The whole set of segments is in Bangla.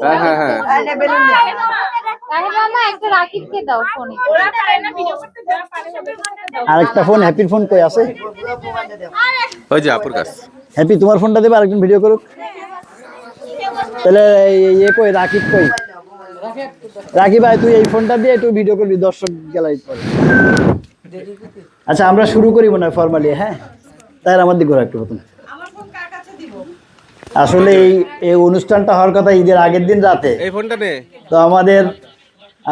হ্যাঁ হ্যাঁ হ্যাঁ আরেকটা ফোন হ্যাপির ফোন কই আছে? ওই যে আপুর কাছে। হ্যাপি তোমার ফোনটা দেবে, আরেকজন ভিডিও করুক। তাহলে ইয়ে কই, রাকিব কই? রাকিব ভাই তুই এই ফোনটা দিয়ে একটু ভিডিও করবি, দর্শক গ্যালারি করে। আচ্ছা আমরা শুরু করি মনে হয় ফরমালি, হ্যাঁ তাই আমার দিকে ঘোরা একটু প্রথম। আসলে এই অনুষ্ঠানটা হওয়ার কথা ঈদের আগের দিন রাতে। এই ফোনটা নে। তো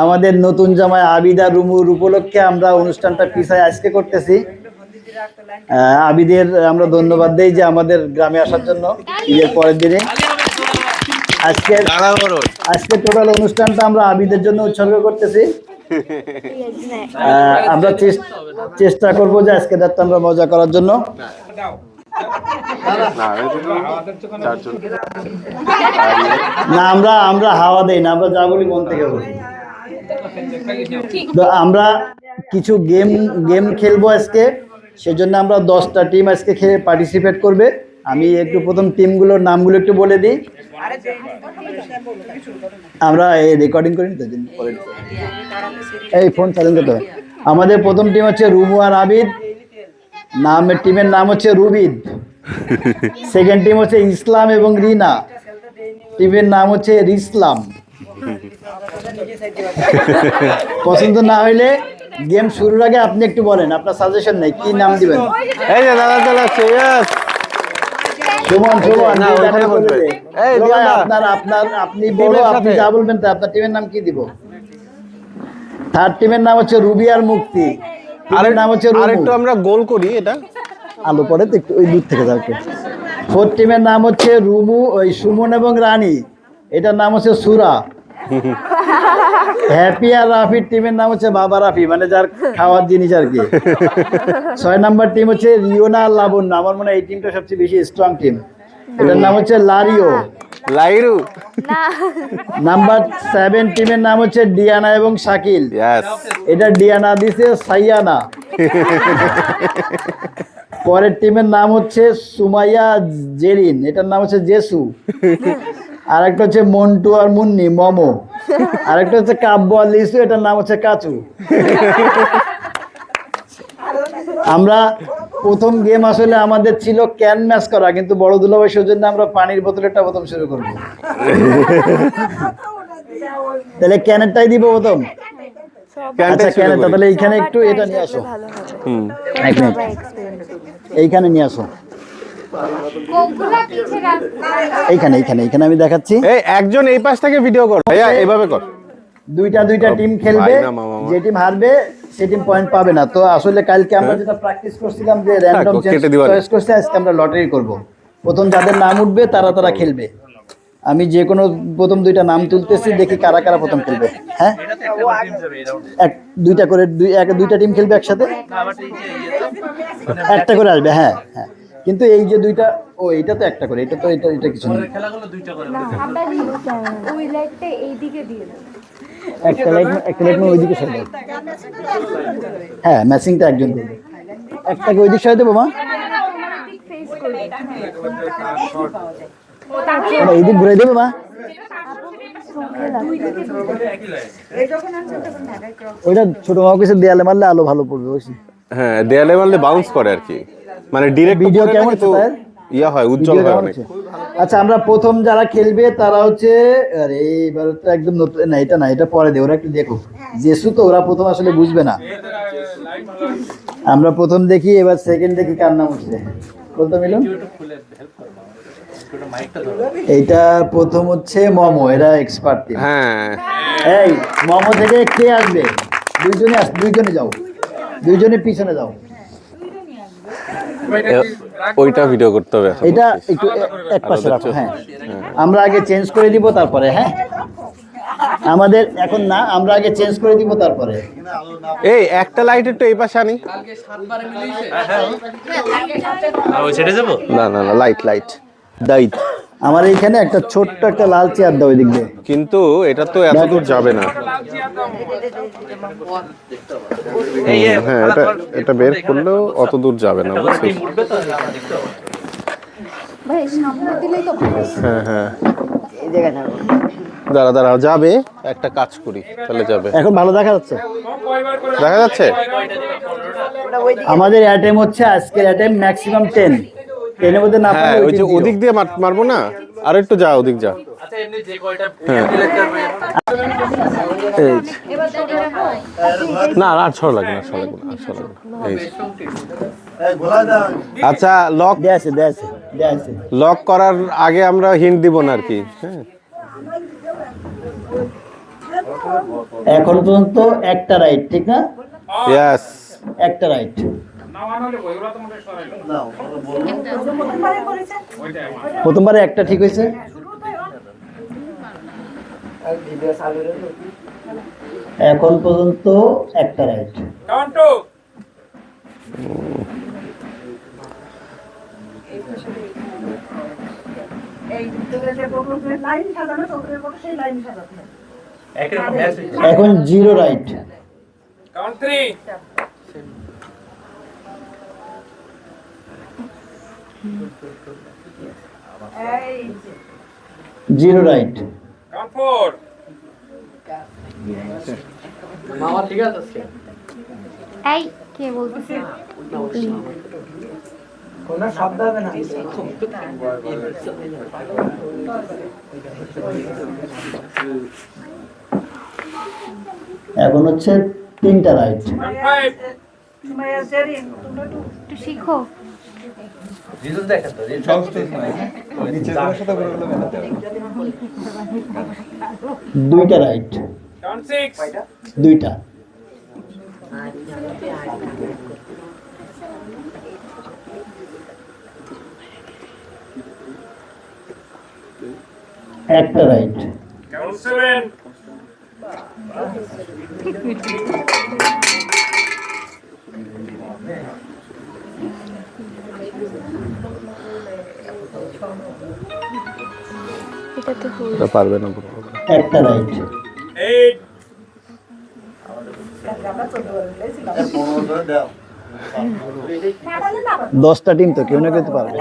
আমাদের নতুন জামাই আবিদা রুমুর উপলক্ষে আমরা অনুষ্ঠানটা পিছায় আজকে করতেছি। আবিদের আমরা ধন্যবাদ দেই যে আমাদের গ্রামে আসার জন্য ঈদের পরের দিনে। আজকে টোটাল অনুষ্ঠানটা আমরা আবিদের জন্য উৎসর্গ করতেছি। আমরা চেষ্টা করবো যে আজকে রাতটা আমরা মজা করার জন্য। না আমরা হাওয়া দেই না, আমরা যা বলি মন থেকে বলি। তো আমরা কিছু গেম খেলবো আজকে, সেজন্য আমরা 10টা টিম আজকে পার্টিসিপেট করবে। আমি একটু প্রথম টিমগুলোর নামগুলো একটু বলে দিই। আমরা রেকর্ডিং করি তো এই ফোন চালু করতে হবে। আমাদের প্রথম টিম হচ্ছে রুমু আর আবিদ, টিমের নাম হচ্ছে রুবিদ। সেকেন্ড টিম হচ্ছে ইসলাম এবং রিনা, টিমের নাম হচ্ছে রিসলাম। পছন্দ না হইলে গেম শুরুর আগে আপনি একটু বলেন আপনার সাজেশন নেই, কি নাম দিবেন? এই যে দাদা চলে আসছে। আপনি বলো, আপনি যা বলবেন তা। আপনার টিমের নাম কি দিব? থার্ড টিমের নাম হচ্ছে রুবি আর মুক্তি, টিমের নাম হচ্ছে রুমু। আরেকটু আমরা গোল করি এটা আলো পরে তো একটু ওই দূর থেকে যাও একটু। ফোর্থ টিমের নাম হচ্ছে রুমু, ওই সুমন এবং রানী, এটার নাম হচ্ছে সুরা। হ্যাপি আর রাফির টিমের নাম হচ্ছে বাবা রাফি, মানে যার খাওয়ার জিনিস আর কি। 6 নাম্বার টিম হচ্ছে রিওনা আর লাবণ্য, আমার মনে হয় এই টিমটা সবচেয়ে বেশি স্ট্রং টিম, এটার নাম হচ্ছে লারিও লাইরু। নাম্বার 7 টিমের নাম হচ্ছে ডিয়ানা এবং শাকিল, এটা ডিয়ানা দিছে সাইয়ানা। পরের টিমের নাম হচ্ছে সুমাইয়া জেরিন, এটার নাম হচ্ছে জেসু। আর একটা হচ্ছে মন্টু আর মুন্নি মমো। আরেকটা হচ্ছে কাব্য আর লিসু, এটার নাম হচ্ছে কাচু। আমরা প্রথম গেম আসলে আমাদের ছিল ক্যান ম্যাচ করা, কিন্তু বড় দুলাভাই সেজন্য আমরা পানির বোতলেরটা প্রথম শুরু করব। তাহলে ক্যানেরটাই দিব প্রথম। আচ্ছা ক্যানেরটা তাহলে এইখানে একটু এটা নিয়ে আসো, এক মিনিট এইখানে নিয়ে আসো। এইখানে আমি দেখাচ্ছি। একজন এই পাশ থেকে ভিডিও কর ভাইয়া, এইভাবে কর। দুইটা টিম খেলবে, যে টিম হারবে সে টিম পয়েন্ট পাবে না। তো আসলে কালকে আমরা যেটা প্র্যাকটিস করছিলাম যে র্যান্ডম চয়েস করছি, আজকে আমরা লটারি করব। প্রথম যাদের নাম উঠবে তারা খেলবে। আমি যে কোনো প্রথম 2টা নাম তুলতেছি, দেখি কারা প্রথম খেলবে। হ্যাঁ দুইটা করে দুইটা টিম খেলবে একসাথে, একটা করে আসবে। হ্যাঁ হ্যাঁ, কিন্তু এই যে 2টা, এইটা তো একটা করে, এটা কিছু নেই। একটা লাইট ওইদিকে সরে দাও। হ্যাঁ ম্যাচিংটা একজন করবে, একটাকে ওই দিক সরে দেবো মা, এই দিক ঘুরে দেবে মা। ওইটা ছোট মাও কিছু দেয়ালে মারলে আলো ভালো পড়বে। হ্যাঁ দেয়ালে মারলে বাউন্স করে আর কি, মানে ডিরেক্ট ভিডিও কেমন হচ্ছে তার ইয়া হয়, উজ্জ্বল হয় অনেক। আচ্ছা আমরা প্রথম যারা খেলবে তারা হচ্ছে, আরে এবারটা একদম নতুন না, এটা পরে দে, ওরা একটু দেখো জেসু তো, ওরা প্রথম আসলে বুঝবে না। আমরা প্রথম দেখি, এবার সেকেন্ড দেখি কার নাম উঠছে। বলতে মিলুন, এইটা প্রথম হচ্ছে মমো, এরা এক্সপার্ট টিম। হ্যাঁ এই মমো থেকে কে আসবে? দুইজনে যাও, দুইজনে পিছনে যাও। ওইটা ভিডিও করতে হবে, এটা একটু এক পাশে রাখো। হ্যাঁ আমরা আগে চেঞ্জ করে দিব তারপরে। হ্যাঁ আমাদের এখন না, আমরা আগে চেঞ্জ করে দিব তারপরে। এই একটা লাইট একটু এই পাশে আনি। না লাইট দাইত। আমার এইখানে একটা ছোট্ট একটা লাল চেয়ার দাও ওইদিক দিয়ে, কিন্তু এটা তো এত দূর যাবে না। হ্যাঁ এটা বের করলেও অত দূর যাবে না, বুঝছিস? হ্যাঁ এই জায়গায় দাঁড়া দাঁড়া যাবে, একটা কাজ করি তাহলে যাবে। এখন ভালো দেখা যাচ্ছে? দেখা যাচ্ছে? আমাদের অ্যাটেম হচ্ছে আজকের অ্যাটেম ম্যাক্সিমাম 10 10 এর মধ্যে না হ্যাঁ পারলে ওই যে ওদিক দিয়ে মারবো না, আর একটু যা ওদিক যা। হ্যাঁ এই যে। না আর ছড় লাগবে না, ছড় লাগবে না, আর ছড় লাগবে না। এই যে। আচ্ছা লক দেয়া আছে লক করার আগে আমরা হিন্ট দিব না আর কি। হ্যাঁ এখন পর্যন্ত একটা রাইট, ঠিক না? ইয়েস একটা রাইট। প্রথমবারে একটা ঠিক হয়েছে। এখন পর্যন্ত একটা রাইট। এখন 0 রাইট। Zero right. এই কে বলতেছে? কোনো শব্দ হবে না। এখন হচ্ছে 3টা রাইট। একটু শিখো। 2টা রাইট। 2টা। একটা রাইট। এটাতে হল। এটা পারবে না। একটা রাইট। দশটা টিম তো কেউ না কেউ তো পারবে।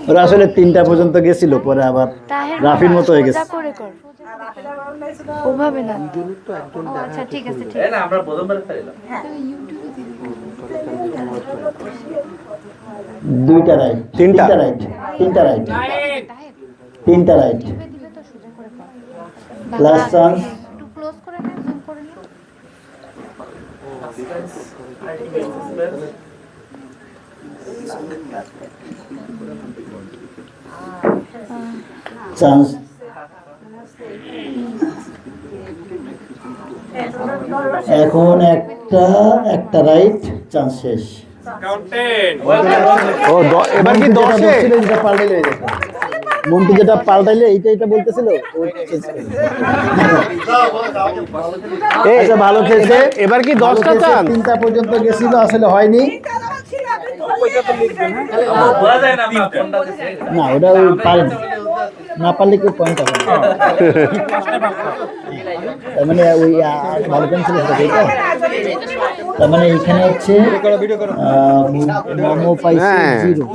ওরা আসলে 3টা পর্যন্ত গেছিল, পরে আবার রাফির মতো হয়ে গেছে। ওভাবে না। আচ্ছা ঠিক আছে ঠিক আছে। আমরা প্রথমবার খেলাম। 2টা রাইট। 3টা রাইট। 3টা রাইট। 3টা রাইট। Last chance. একটু ক্লোজ করে না, জুম করে না। চান্স। এখন একটা রাইট, চান্স শেষ। ও এবার কি 10-এ? যেটা পাল্টাইলে হয়ে যেত। মন্টু যেটা পাল্টাইলে এইটা বলতেছিল। আচ্ছা ভালো খেলছে। এবার কি 10টা চান্স? 3টা পর্যন্ত গেছিল, আসলে হয়নি। না ওটা পারে না, পারলে কেউ পয়েন্ট পাবে না। তার মানে ওই ভালো পয়েন্ট ছিল সেটা। তার মানে এখানে হচ্ছে মোমো পাইছে 0।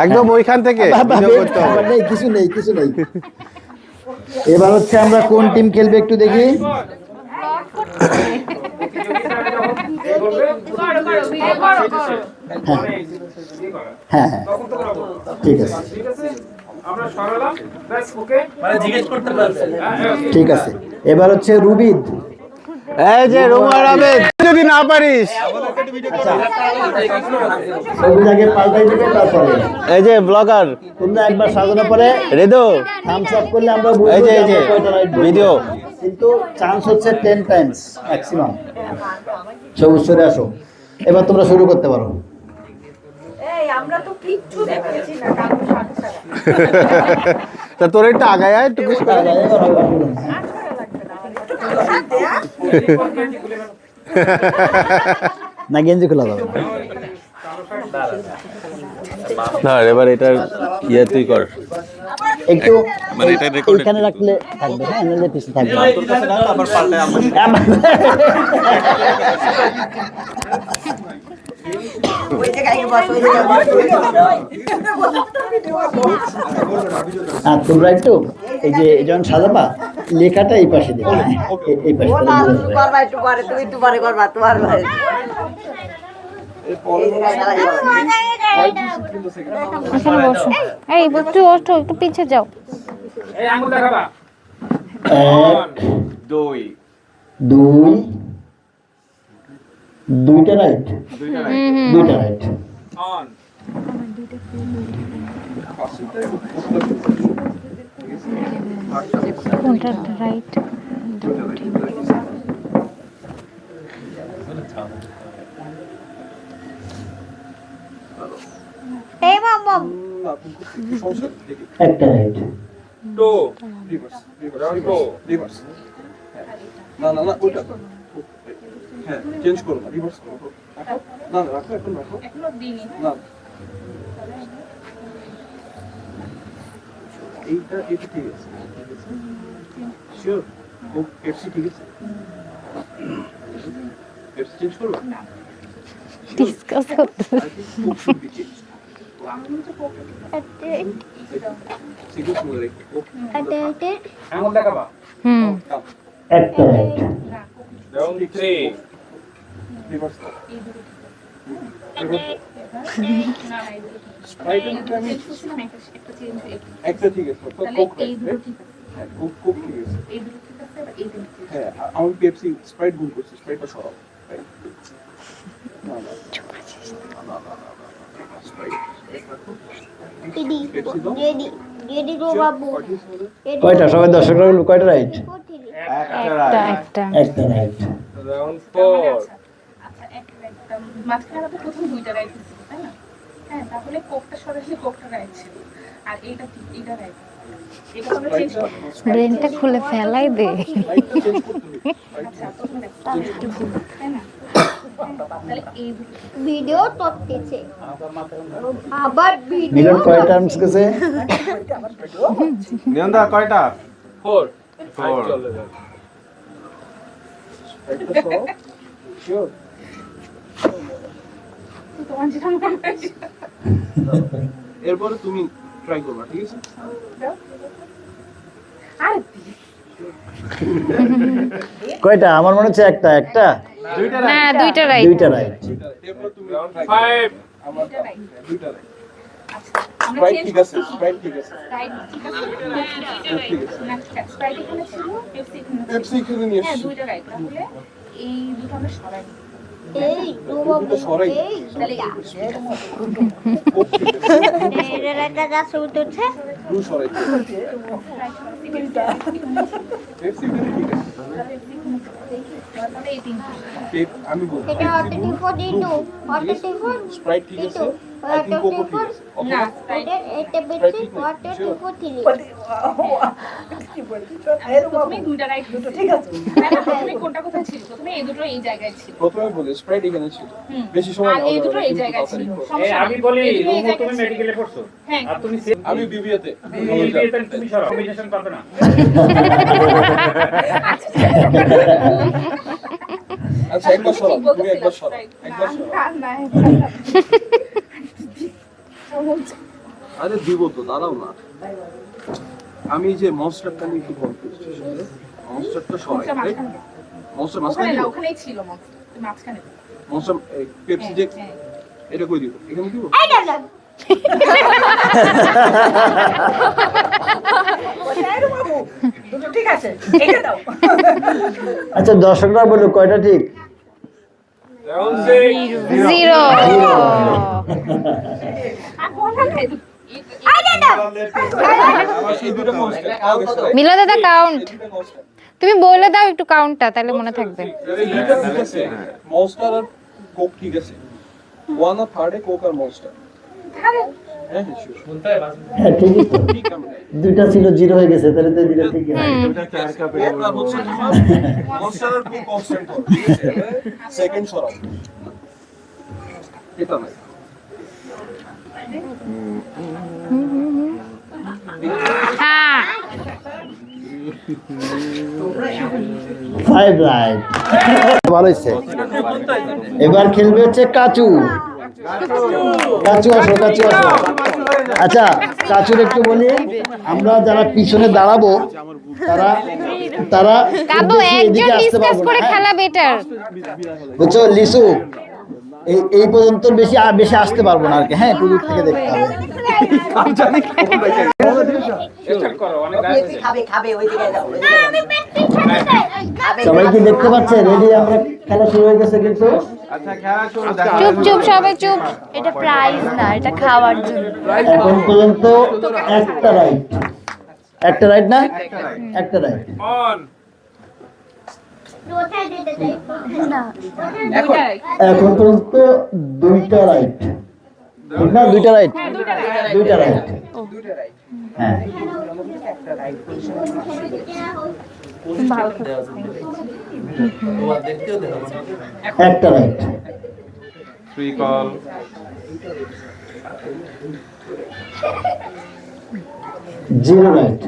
একদম ওইখান থেকে কিছু নেই। এবার হচ্ছে আমরা কোন টিম খেলবে একটু দেখি। হ্যাঁ ঠিক আছে, ঠিক আছে। এবার হচ্ছে রুবিদ। এই যে রুমার আবেদ, যদি না পারিস আগে পাল্টাই দিবে, তারপরে এই যে ব্লগার তোমরা একবার সাজানোর পরে রেদো থামস আপ করলে আমরা বুঝবো এই যে যে আমরা কয়টা রাইট বলবো। ভিডিও। কিন্তু চান্স হচ্ছে 10 টাইমস ম্যাক্সিমাম। সবুজ সরে আসো, এবার তোমরা শুরু করতে পারো। আমরা তো কিচ্ছু দেখতেছি না, কারণ সাথে সাথে তা তোর একটু আগায় আয়, একটু কিছু করে। না গেঞ্জি খোলা যাবে না। না এবার এটা ইয়ে তুই কর। একটু মানে এটা recorded এখানে রাখলে থাকবে, হ্যাঁ, নাহলে পিছনে থাকবে। ওই জায়গায় বস, ওই জায়গায় বস, ওই জায়গায় আর তোমরা একটু এই যে যখন সাজাবা লেখাটা এই পাশে দেবে, হ্যাঁ, এই পাশে ও না, তুমি করবা একটু পরে, তুমি একটু পরে করবা, তোমার ভাই। এখানে বসো। এই একটু ওঠো, একটু পিছে যাও। এক, দুই, দুইটা রাইট, দুইটা রাইট। কোনটা রাইট? এই মামা একটা রাইট। না না না ওইটা হ্যাঁ চেঞ্জ করো না রিভার্স করো না না রাখো এখন রাখো না এইটা এটা ঠিক আছে শিওর ও পেপসি ঠিক আছে পেপসি চেঞ্জ করো ডিসকাস করতে। খুব শুড বি চেঞ্জ সিগন্যাল করে রেখে হুম, একটা রাইট। রিভার্স স্প্রাইট আমি একটা ঠিক আছে তো কোক হ্যাঁ কোক কোক ঠিক আছে হ্যাঁ আমি পেপসি স্প্রাইট ভুল করছি স্প্রাইটটা সরাও না না স্প্রাইট পেপসি দাও কয়টা সবাই দর্শকরা বলবো কয়টা রাইট? একটা একটা রাইট। আচ্ছা একটা মাঝখানে তো প্রথম দুইটা রাইট ছিল তাই না? হ্যাঁ, তাহলে কোকটা সরাসরি কোকটা রাইট ছিল আর এইটা ঠিক এইটা রাইট। এটা আমরা চেঞ্জ করব। ব্রেনটা খুলে ফেলাই দে। স্প্রাইটটা চেঞ্জ করতে হবে আচ্ছা প্রথমে দেখো তাই না? তাহলে এই ভিডিও করতেছে আবার ভিডিও মিলন কয় টার্মস গেছে? নিয়ন্দা কয়টা? স্প্রাইটটা সরাও শিওর তোমার যেটা মনে হয় এরপরে তুমি ট্রাই করবা ঠিক আছে আরে কয়টা? আমার মনে হচ্ছে একটা একটা না, দুইটা রাইট। দুইটা রাইট। এরপর তুমি 5 আমার দুইটা রাইট আমরা স্প্রাইট চেঞ্জ ঠিক আছে স্প্রাইট ঠিক আছে রাইট ঠিক আছে ঠিক আছে না স্প্রাইট এখানে ছিল পেপসি এখানে ছিল। পেপসি এখানে নিয়ে হ্যাঁ এসেছি দুইটা রাইট তাহলে এই দুটো আমরা সরাই দিই। এই দুবাবু সরাই এই দুটা কোক ঠিক আছে এর একটা যা শুট হচ্ছে ব্লু সরাই পেপসি এখানে ঠিক আছে তাহলে এই তিনটা আমি বলবো এটা অটো ডিপো স্প্রাইট ঠিক আছে আই থিংক কোকো ঠিক আছে না এটা এটা বেশি অটো ডিপো থ্রি প্রথমে দুইটা রাইট দুটো ঠিক আছে প্রথমে কোনটা কোথায় ছিল প্রথমে এই দুটো এই জায়গায় ছিল প্রথমে বলি স্প্রাইট এখানে ছিল বেশি সময় আর নেওয়া এই যাবে দুটো না, এই কিন্তু জায়গায় তাড়াতাড়ি ছিল করো। সমস্যা আমি নেই। বলি এই দুটো এই রুমু জায়গায় তুমি ছিল। মেডিকেলে পড়ছো হ্যাঁ আর তুমি আমি বিবিএতে তুমি সরো কম্বিনেশন পাবে না আচ্ছা একবার সরাও তুমি একবার সরাও একবার সরাও আরে দিব তো দাঁড়াও না আমি যে মনস্টারটা নিয়ে একটু কনফিউজ মনস্টারটা সরাই রাইট মনস্টার ওখানে মাঝখানে না দিব ওখানেই ছিল মাঝখানে মনস্টার পেপসি যে হ্যাঁ এটা কই দিব এখানে দিব ঠিক আছে এটা দাও আচ্ছা দর্শকরা বললো কয়টা ঠিক? জিরো। আর বলা নাই আমার সেই দুটো মনস্টার মিলা দাদা কাউন্ট। তুমি বলে দাও একটু কাউন্টটা, তাহলে মনে থাকবে। ঠিক আছে মনস্টার আর কোক ঠিক আছে ওয়ান আর থার্ডে কোক আর মনস্টার হ্যাঁ হ্যাঁ শিওর হ্যাঁ ঠিকই তো। ঠিক আমি দুইটা ছিল জিরো হয়ে গেছে, তাহলে তো দুইটা ঠিকই হয়। কোক আর হচ্ছে মনস্টার আর কোক কনস্ট্যান্ট করো ঠিক আছে সেকেন্ড সরাও এটা নাই হ্যাঁ 5 রাইট। ভালো হয়েছে। এবার খেলবে হচ্ছে কাচু। কাচু আসো, কাচু আসো। আচ্ছা, কাচুর একটু বলি, আমরা যারা পিছনে দাঁড়াবো তারা তারা কাবু বেশি একজন এদিকে আসতে ডিসকাস পারবো না, করে হ্যাঁ? খেলা বেটার। বুঝছো লিসু, এই পর্যন্ত বেশি আসতে পারবো না আর কি, হ্যাঁ, একটু দূর থেকে দেখতে হবে। খাবে খাবে ওই দিকে যাও সবাই কি দেখতে পাচ্ছে? রেডি? আমরা খেলা শুরু হয়ে গেছে কিন্তু। চুপ চুপ সবাই চুপ। এটা প্রাইজ না, এটা খাওয়ার জন্য। এখন পর্যন্ত একটা রাইট, একটা রাইট না, একটা রাইট। কোথায় দিতে চাই না এখন পর্যন্ত দুইটা রাইট, ঠিক না? দুইটা রাইট, দুইটা রাইট, হ্যাঁ। একটা রাইট, জিরো রাইট,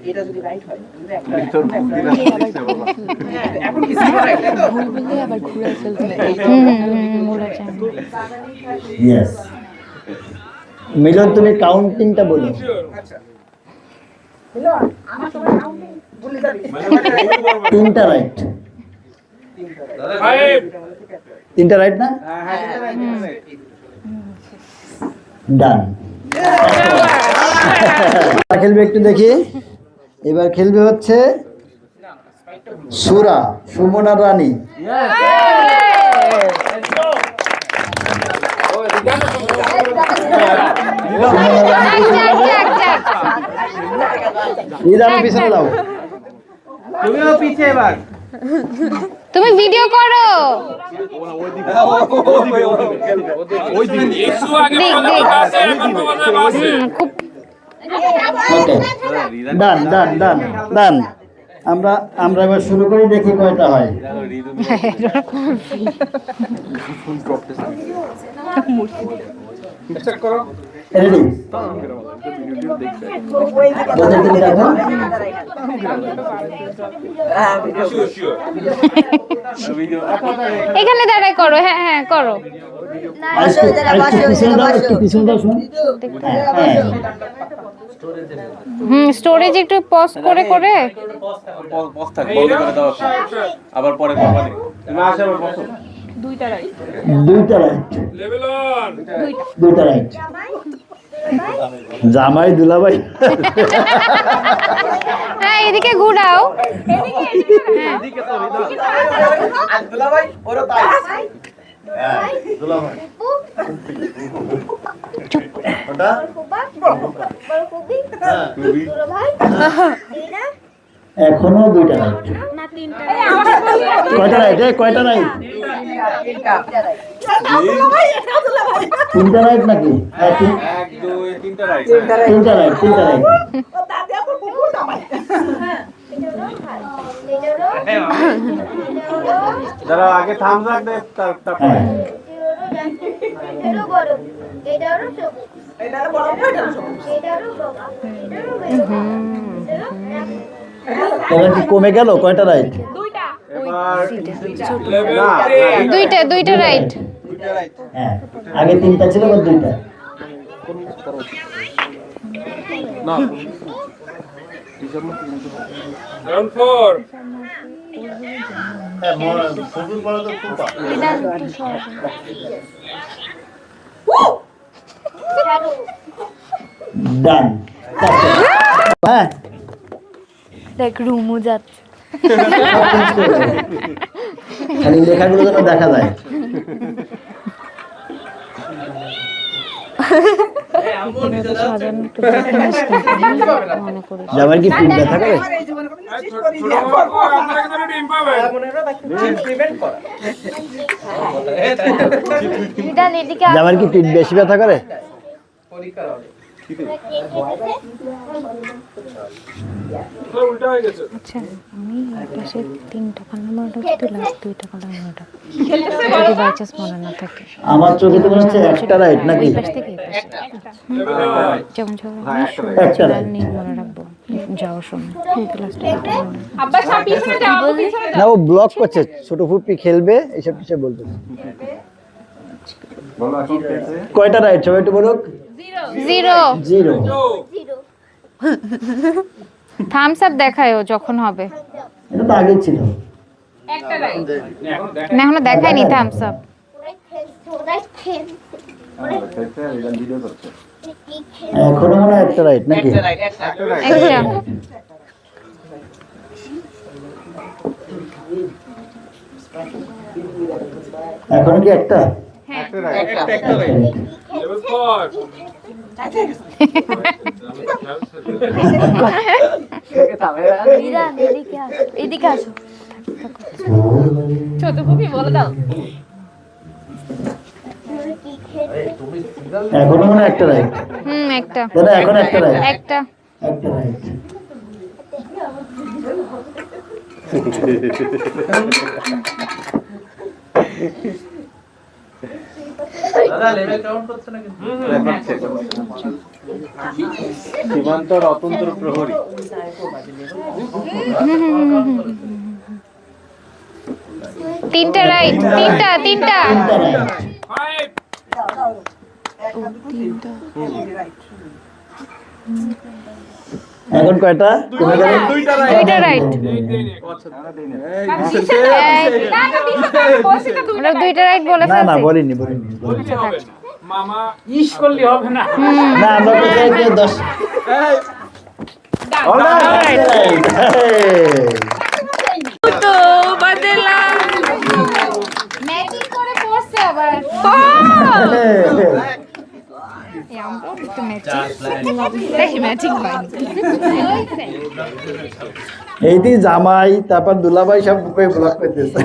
এটা যদি রাইট হয় ইয়েস। মিলন, তুমি কাউন্টিংটা বলো। তিনটা রাইট, তিনটা রাইট না? ডান। খেলবে একটু দেখি। এবার খেলবে হচ্ছে সুরা, সুমনা রানী। পিছনে দাও। তুমিও পিছিয়ে এবার। তুমি ভিডিও করো। খুব ডান ডান ডান ডান। আমরা এবার শুরু করি, দেখি কয়টা হয়। রেডি? এখানে দাঁড়ায় করো, হ্যাঁ হ্যাঁ করো। একটু পিছনে দাও, শুনুন। স্টোরেজ একটু পজ করে করে আবার পরে কোম্পানি তুমি আসে আবার বসো। দুইটা রাইট, দুইটা রাইট। জামাই দুলাভাই, হ্যাঁ এদিকে ঘুরাও। দুলাভাই ওরও তাই। এখনো দুইটা রাইট। কয়টা রাইট? কয়টা রাইট? তিনটা রাইট নাকি? হ্যাঁ, 1 2 3টা রাইট। তিনটা রাইট, তিনটা রাইট। যারা আগে থামস আপ দেয় তারপরে হ্যাঁ। এবার কি কমে গেল? কয়টা রাইট? এবার দুইটা রাইট। হ্যাঁ, আগে তিনটা ছিল, এবার দুইটা। না রাউন্ড 4 ডান। হ্যাঁ, দেখ রুমু যাচ্ছে। খালি লেখাগুলো যেন দেখা যায়। জামাই কি পিঠ ব্যথা করে? জামাই কি পিঠ বেশি ব্যথা করে? উল্টা হয়ে গেছে। আচ্ছা আমি এই পাশে 3টা কালার মনে হচ্ছে, তুই লাস্ট 2টা কালার মনে যদি বাই চান্স মনে না থাকে। আমার চোখে তো মনে হচ্ছে একটা রাইট নাকি? এই পাশ থেকে এই পাশে যেমন ঝগড়া একটা আর রাইট। নীল মনে রাখবো যাওয়ার সময়। লাস্টে এটা মনে রাখবো। আব্বা সব পিছনে যাও, আব্বু পিছনে না ও ব্লক করছে, ছোট ফুপি খেলবে এইসব কিছু বলতেছে। কয়টা রাইট সবাই একটু বলুক। 0 জিরো। থামস আপ দেখায় ও যখন হবে। এটা তো আগে ছিল। একটা রাইট। না এখনো দেখায়নি থামস আপ। এখনো মনে হয় একটা রাইট নাকি? একটা এখনো কি একটা? Level 4. এদিকে আসো। ছোট ফুপি বলে দাও। এখনো মনে হয় একটা রাইট। একটা দাদা এখন একটা রাইট। একটা একটা রাইট। সীমান্ত রতন্ত্র প্রহরী। তিনটা রাইট, তিনটা তিনটা রাইট। 5. এখন কয়টা? দুইটা দুইটা রাইট। না না দিশা বলছি তো আমরা দুইটা রাইট বলে না না ফেলছি। বলিনি বলিনি। মামা না আমরা কোথায় গিয়ে 10 রাইট। তো বদলা ম্যাচিং করে পড়ছে আবার। আমরাও একটু ম্যাচিং হয়নি। এই যে জামাই তারপর দুলাভাই সব ব্লক করতেছে।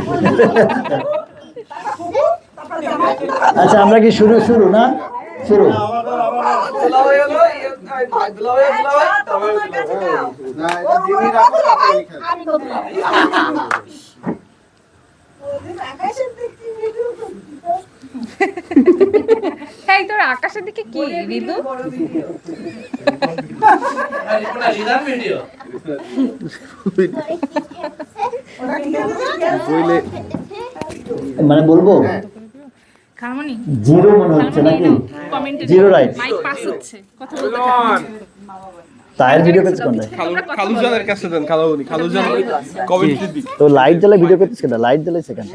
আচ্ছা আমরা কি শুরু শুরু না শুরু? এই তোর আকাশের দিকে কি রিদু? মানে বলবো খামনি জিরো মনে হচ্ছে নাকি? কমেন্টে জিরো রাইট। মাইক পাস হচ্ছে কথা বলতে তায়ের ভিডিও করছে কোনটা? খালুজানের কাছে দেন, খালুজান কমেন্টে দিক। তো লাইট জ্বালা ভিডিও করছিস কেন? লাইট জ্বালাই সেকেন্ড।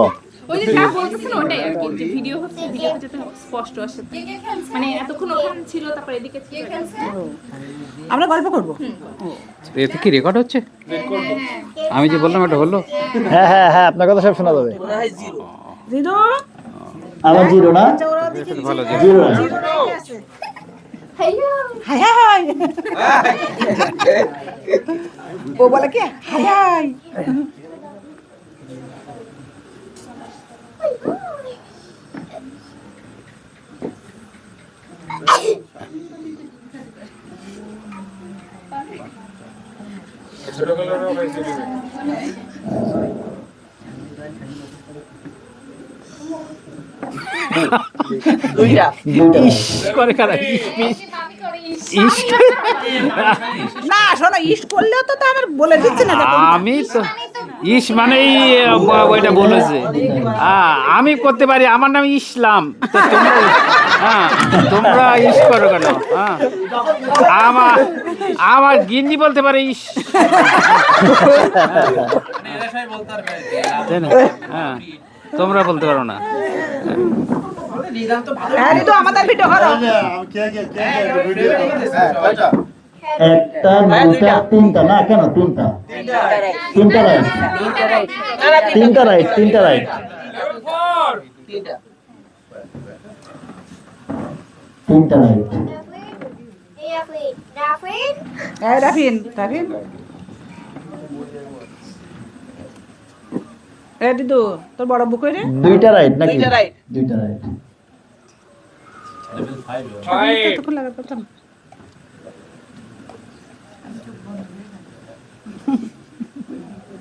ও ওই যে যা বলতেছেন ওটাই আর কি, যে ভিডিও হচ্ছে ভিডিওতে যাতে স্পষ্ট আসে, মানে এতক্ষণ ওখানে ছিল তারপর এদিকে ছিল। আমরা গল্প করব। এতে কি রেকর্ড হচ্ছে? আমি যে বললাম এটা হলো? হ্যাঁ হ্যাঁ হ্যাঁ আপনার কথা সব শোনা যাবে। জিরো আমার জিরো না? ভালো জিরো। হাই হাই ও বলে কি হাই হাই ছোট কালারও পাইছি। দুইটা করে কারা ইস না শোনো ইস করলেও তো আমার বলে দিচ্ছে না আমি তো ইস মানেই ওইটা বলেছে। আমি করতে পারি, আমার নাম ইসলাম। তো তোমরা তোমরা ইস করো কেন? আমার আমার গিন্নি বলতে পারে ইস। তাই না? তোমরা বলতে পারো না। হ্যাঁ তো আমাদের ভিডিও করো একটা দুটা তিনটা না কেন তিনটা? তিনটা রাইট। তিনটা রাইট। তিনটা রাইট। Level 4. তিনটা রাইট। হ্যাঁ রাফিন রাফিন এ দিদু তোর বড় বুক রে দুইটা রাইট নাকি? দুইটা রাইট। দুইটা রাইট। 5.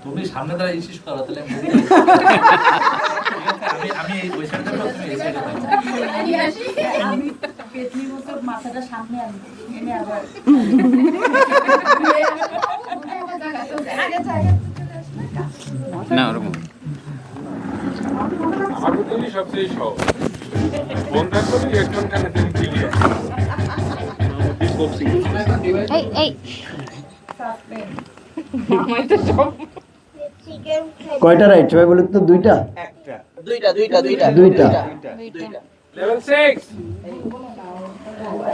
তুমি সামনে দ্বারা ইসিস করো তাহলে আমি এই ওই সাইডে থাকবো, তুমি এই সাইডে থাকো। আমি পেতনি মতো মাথাটা সামনে আনি এনে আবার না ওরকম আমার বুদ্ধি সবচেয়ে সহজ ফোন থাকতো না হেডফোন কানে দিয়ে ক্লিয়ার এই এই কয়টা রাইট সবাই বলুন তো? দুইটা দুইটা লেভেল 6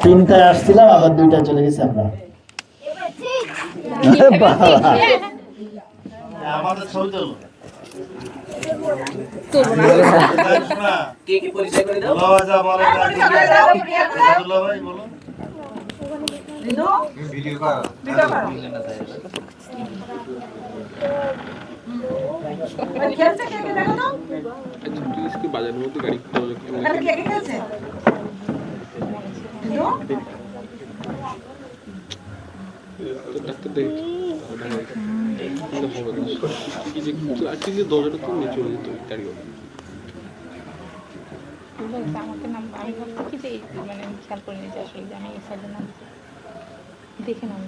তিনটায় আসছিলাম আবার দুইটায় চলে গেছি আমরা। বাবা খেলছে কে কে দেখো তো इसके बाजार में तो गाड़ी এখানে কে কে খেলছে ডাক্তার দেখ কি যে ক্লাসে যে দরজাটা তো নিচে চলে যেত গাড়ি আমাকে নাম আমি ভাবছি কি যে মানে খেয়াল করে নিয়েছি আসলে যে আমি এই সাইডে নাম দেখে নাম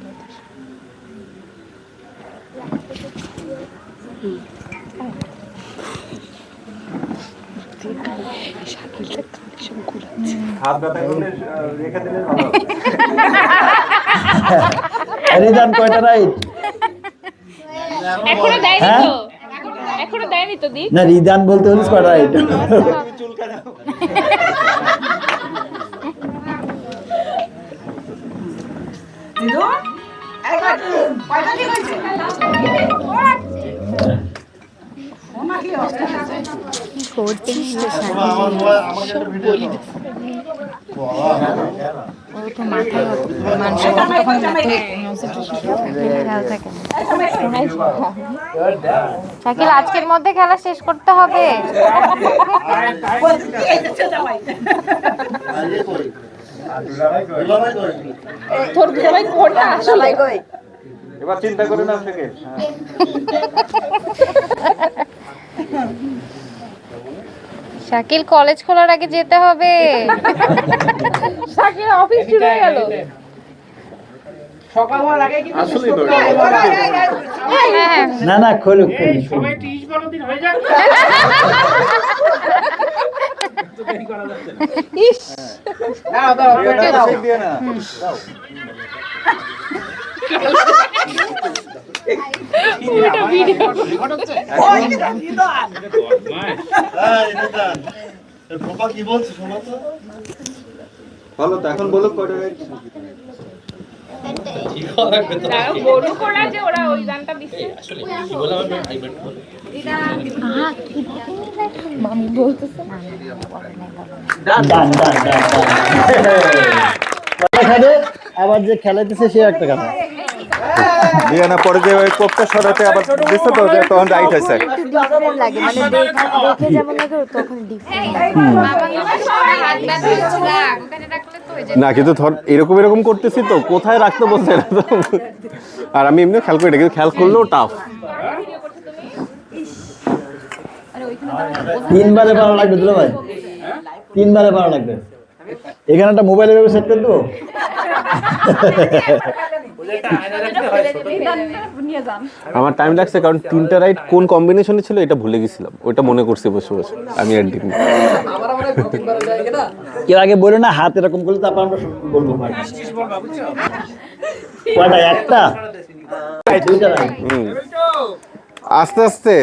হাত ব্যথা করলে রেখে দিলে ভালো। রিদান কয়টা রাইট? এখনো দেয়নি হ্যাঁ? তো এখনো দেয়নি তো দি না রিদান বলতে হলিস কয়টা রাইট? দিদু একবার কয়টা ঠিক হয়েছে ওনা কি অবস্থা করতে ও তো মাথায় মানুষের তখন খেয়াল থাকে না। শাকিল আজকের মধ্যে খেলা শেষ করতে হবে। তোর ভাই কোনটা আসলে কই এবার চিন্তা করে না থেকে শাকিল কলেজ খোলার আগে যেতে হবে। শাকিল অফিস শুরু হয়ে গেল সকাল হওয়ার আগে কি আসলে তো হ্যাঁ না না খোলুক সবাই 30-12 দিন হয়ে যাক ইস দিয়ে না পুরোটা ভিডিও বলো তো এখন বলো কয়টা রাইট বলু করা যে ওরা ওই গানটা দিচ্ছে আসলে কি বললাম আমি আইবেন মামি বলতেছে ডান ডান ডান ডান খাবে আবার যে খেলাইতেছে সে একটা কথা দিয়ে না পরে যে ওই কোপটা সরাতে আবার দিচ্ছে তো যে তখন রাইট হয়েছে একটু ডিফারেন্ট লাগে মানে দেখে যেমন লাগে তখন ডিফারেন্ট লাগে। না কিন্তু ধর এরকম এরকম করতেছি তো কোথায় রাখতে বলছে না তো। আর আমি এমনি খেয়াল করি না কিন্তু খেয়াল করলেও টাফ। তিনবারে ভালো লাগবে দুলা ভাই, তিনবারে ভালো লাগবে। এখানে একটা মোবাইলের ব্যবস্থা সেট করে দেবো। আমার টাইম লাগছে কারণ তিনটা রাইট কোন কম্বিনেশনে ছিল এটা ভুলে গেছিলাম, ওইটা মনে করছি বসে বসে আমি আর দিন। কেউ আগে বলো না হাত এরকম করলে তারপর আমরা বলবো কয়টা, একটা দুইটা রাইট। আস্তে আস্তে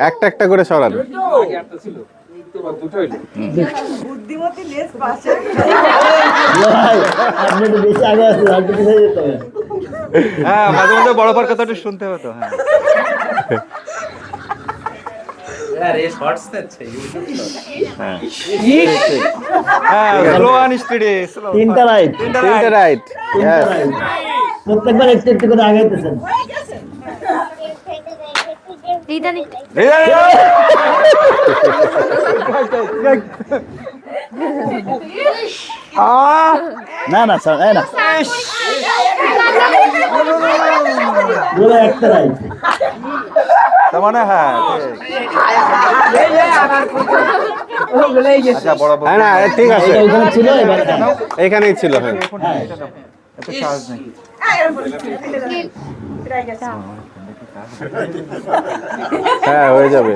একটা একটা করে সরান। বুদ্ধিমতী লেস পাশে ভাই আপনি তো বেশি আগে আসছেন, আর কিছু হয়ে যেত না। হ্যাঁ মাঝে মাঝে বড় পার কথাটা শুনতে হতো। হ্যাঁ আরে শর্টস আছে ইউটিউব হ্যাঁ স্লো অ্যান্ড স্টেডি স্লো। তিনটা রাইট, তিনটা রাইট। তিনটা রাইট। প্রত্যেকবার একটু একটু করে আগাইতেছেন। রিদানি না না স্যার এই না বলে একটা রাইট। তার মানে হ্যাঁ আচ্ছা বড় বড় হ্যাঁ না ঠিক আছে, এটা ওইখানে ছিল, এবার এখানেই ছিল। হ্যাঁ এত সহজ নাকি হ্যাঁ হয়ে যাবে।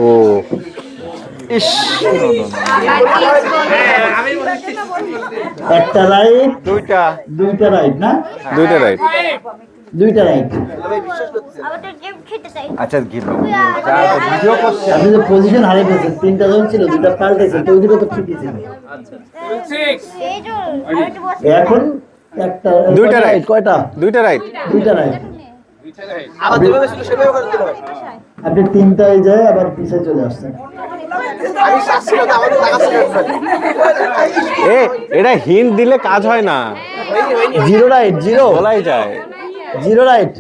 ও একটা রাইট দুইটা দুইটা রাইট না, দুইটা রাইট। দুইটা রাইট। আবার তো গেম খেতে চাই আচ্ছা ভিডিও করছে আপনি যে পজিশন হারিয়ে ফেলছেন, তিনটা জন ছিল, দুইটা পাল্টেছেন, তো ওই দুটো তো ঠিকই ছিল। এই যে আরেকটু বসে এখন একটা দুইটা কয়টা right। কয়টা দুইটা রাইট। দুইটা রাইট। আপনি তিনটায় যায় আবার পিছিয়ে চলে আসছেন। এটা হিন্ট দিলে কাজ হয় না, জিরো রাইট, জিরো বলাই যায়। Zero right.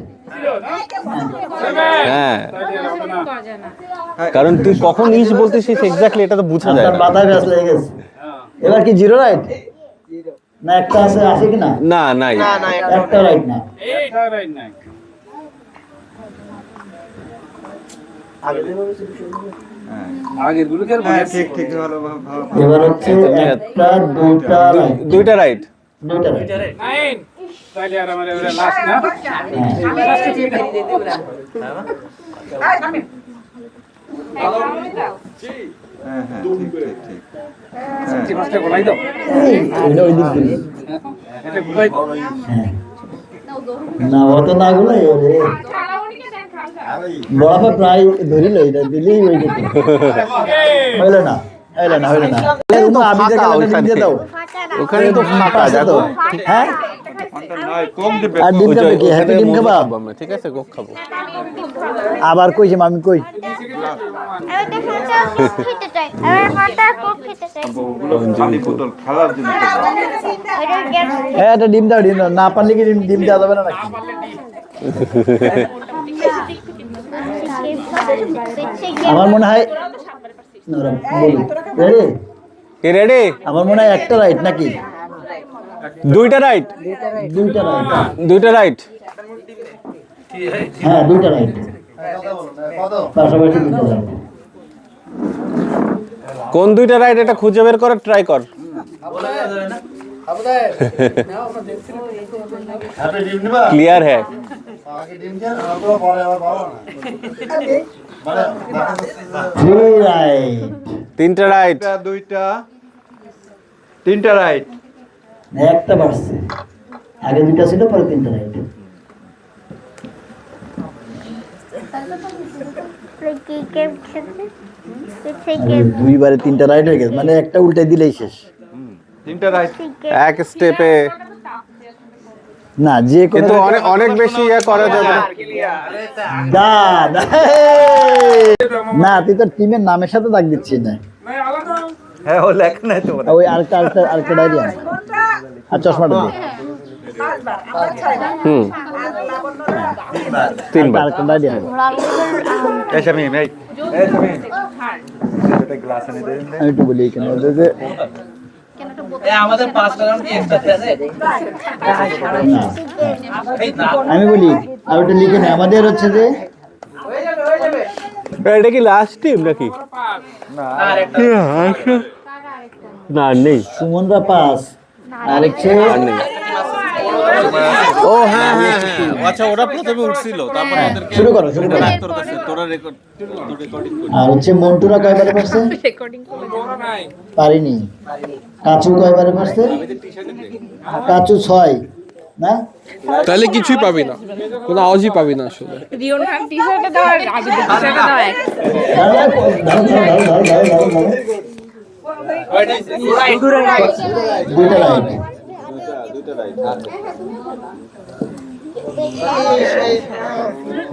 হ্যাঁ কারণ তুই কখন ইস বলতেছিস এক্স্যাক্টলি এটা তো বোঝা যায় আপনার না। মাথায় ব্যাস লেগে গেছে। এবার কি জিরো রাইট না একটা আছে, আছে কি না? না নাই, একটা রাইট না। হ্যাঁ ঠিক ঠিক ভালো এবার হচ্ছে একটা দুইটা রাইট, দুইটা রাইট। দুইটা রাইট। হ্যাঁ হ্যাঁ ঠিক ঠিক ঠিক এটা ওই দিক দিলে। না অত না গুলো বড়াপা প্রায় ধরিল, এটা দিলেই হয়ে যেত। হইলে না, হইলে না, হইলে না। আমি যে কালারটা ডিম দিয়ে দাও, ওখানে তো ফাঁকা আছে তো। দেখো। হ্যাঁ কম দিবে আর ডিম ওই যে খাবে কি? ওখানে হ্যাপি ডিম মধু খাবা? খাবো আমরা, ঠিক আছে কোক খাবো। আবার কইছে মামি কই? আমি তো ফোনটা কোক খেতে চাই, আমি ফোনটা কোক খেতে চাই। পানি বোতল খেলার জন্য ওইটা গেম হ্যাঁ এটা ডিম দাও, ডিম দাও। না পারলে কি ডিম ডিম দেওয়া যাবে না নাকি? আমার মনে হয় রেডি, কে রেডি? আমার মনে হয় একটা রাইট নাকি? দুইটা রাইট, দুইটা রাইট। দুইটা রাইট। হ্যাঁ দুইটা রাইট, পাশাপাশি দুইটা রাইট। কোন দুইটা রাইট এটা খুঁজে বের করার ট্রাই কর। ক্লিয়ার হ্যাঁ। দুই রাইট, তিনটা রাইট। দুইটা তিনটা রাইট একটা বাড়ছে, আগে দুইটা ছিল, পরে তিনটা রাইট। কি গেম খেতে? গেম দুইবারে তিনটা রাইট হয়ে গেছে, মানে একটা উল্টে দিলেই শেষ। তিনটা রাইট এক স্টেপে না যে কোনো কিন্তু অনেক অনেক বেশি ইয়ে করা যাবে না। দা দা। না তুই তোর টিমের নামের সাথে দাগ দিচ্ছিস না। হ্যাঁ ও লেখা নাই তো ওই আরেকটা ডায়রিয়া আর চশমাটা দে। হুম তিনবার। আরেকটা ডায়রিয়া। এই শামিম এই শামিম এটা গ্লাস এনে দেন আমি একটু বলি এখানে ওদের যে আমাদের 5টা রাউন্ড কি একসাথে আছে? না, আমি বলি আর ওটা লিখে নে। আমাদের হচ্ছে যে এটা কি লাস্ট টিম নাকি? না নেই, সুমনরা 5 আর হচ্ছে আর নেই। ও হ্যাঁ হ্যাঁ হ্যাঁ আচ্ছা ওরা প্রথমে উঠছিল তারপরে ওদেরকে শুরু করো, শুরু করো। তোর কাছে তোরা রেকর্ডিং কর। আর হচ্ছে মন্টুরা কয়বারে পারছে? পারিনি। কাচু কয়বারে পারছে? কাচু 6 না? তাহলে কিছুই পাবি না, কোনো আওয়াজই পাবি না আসলে। রিওন খান টি-শার্টে দাও আর আগে টি-শার্টে দাও এক দুইটা রাইট।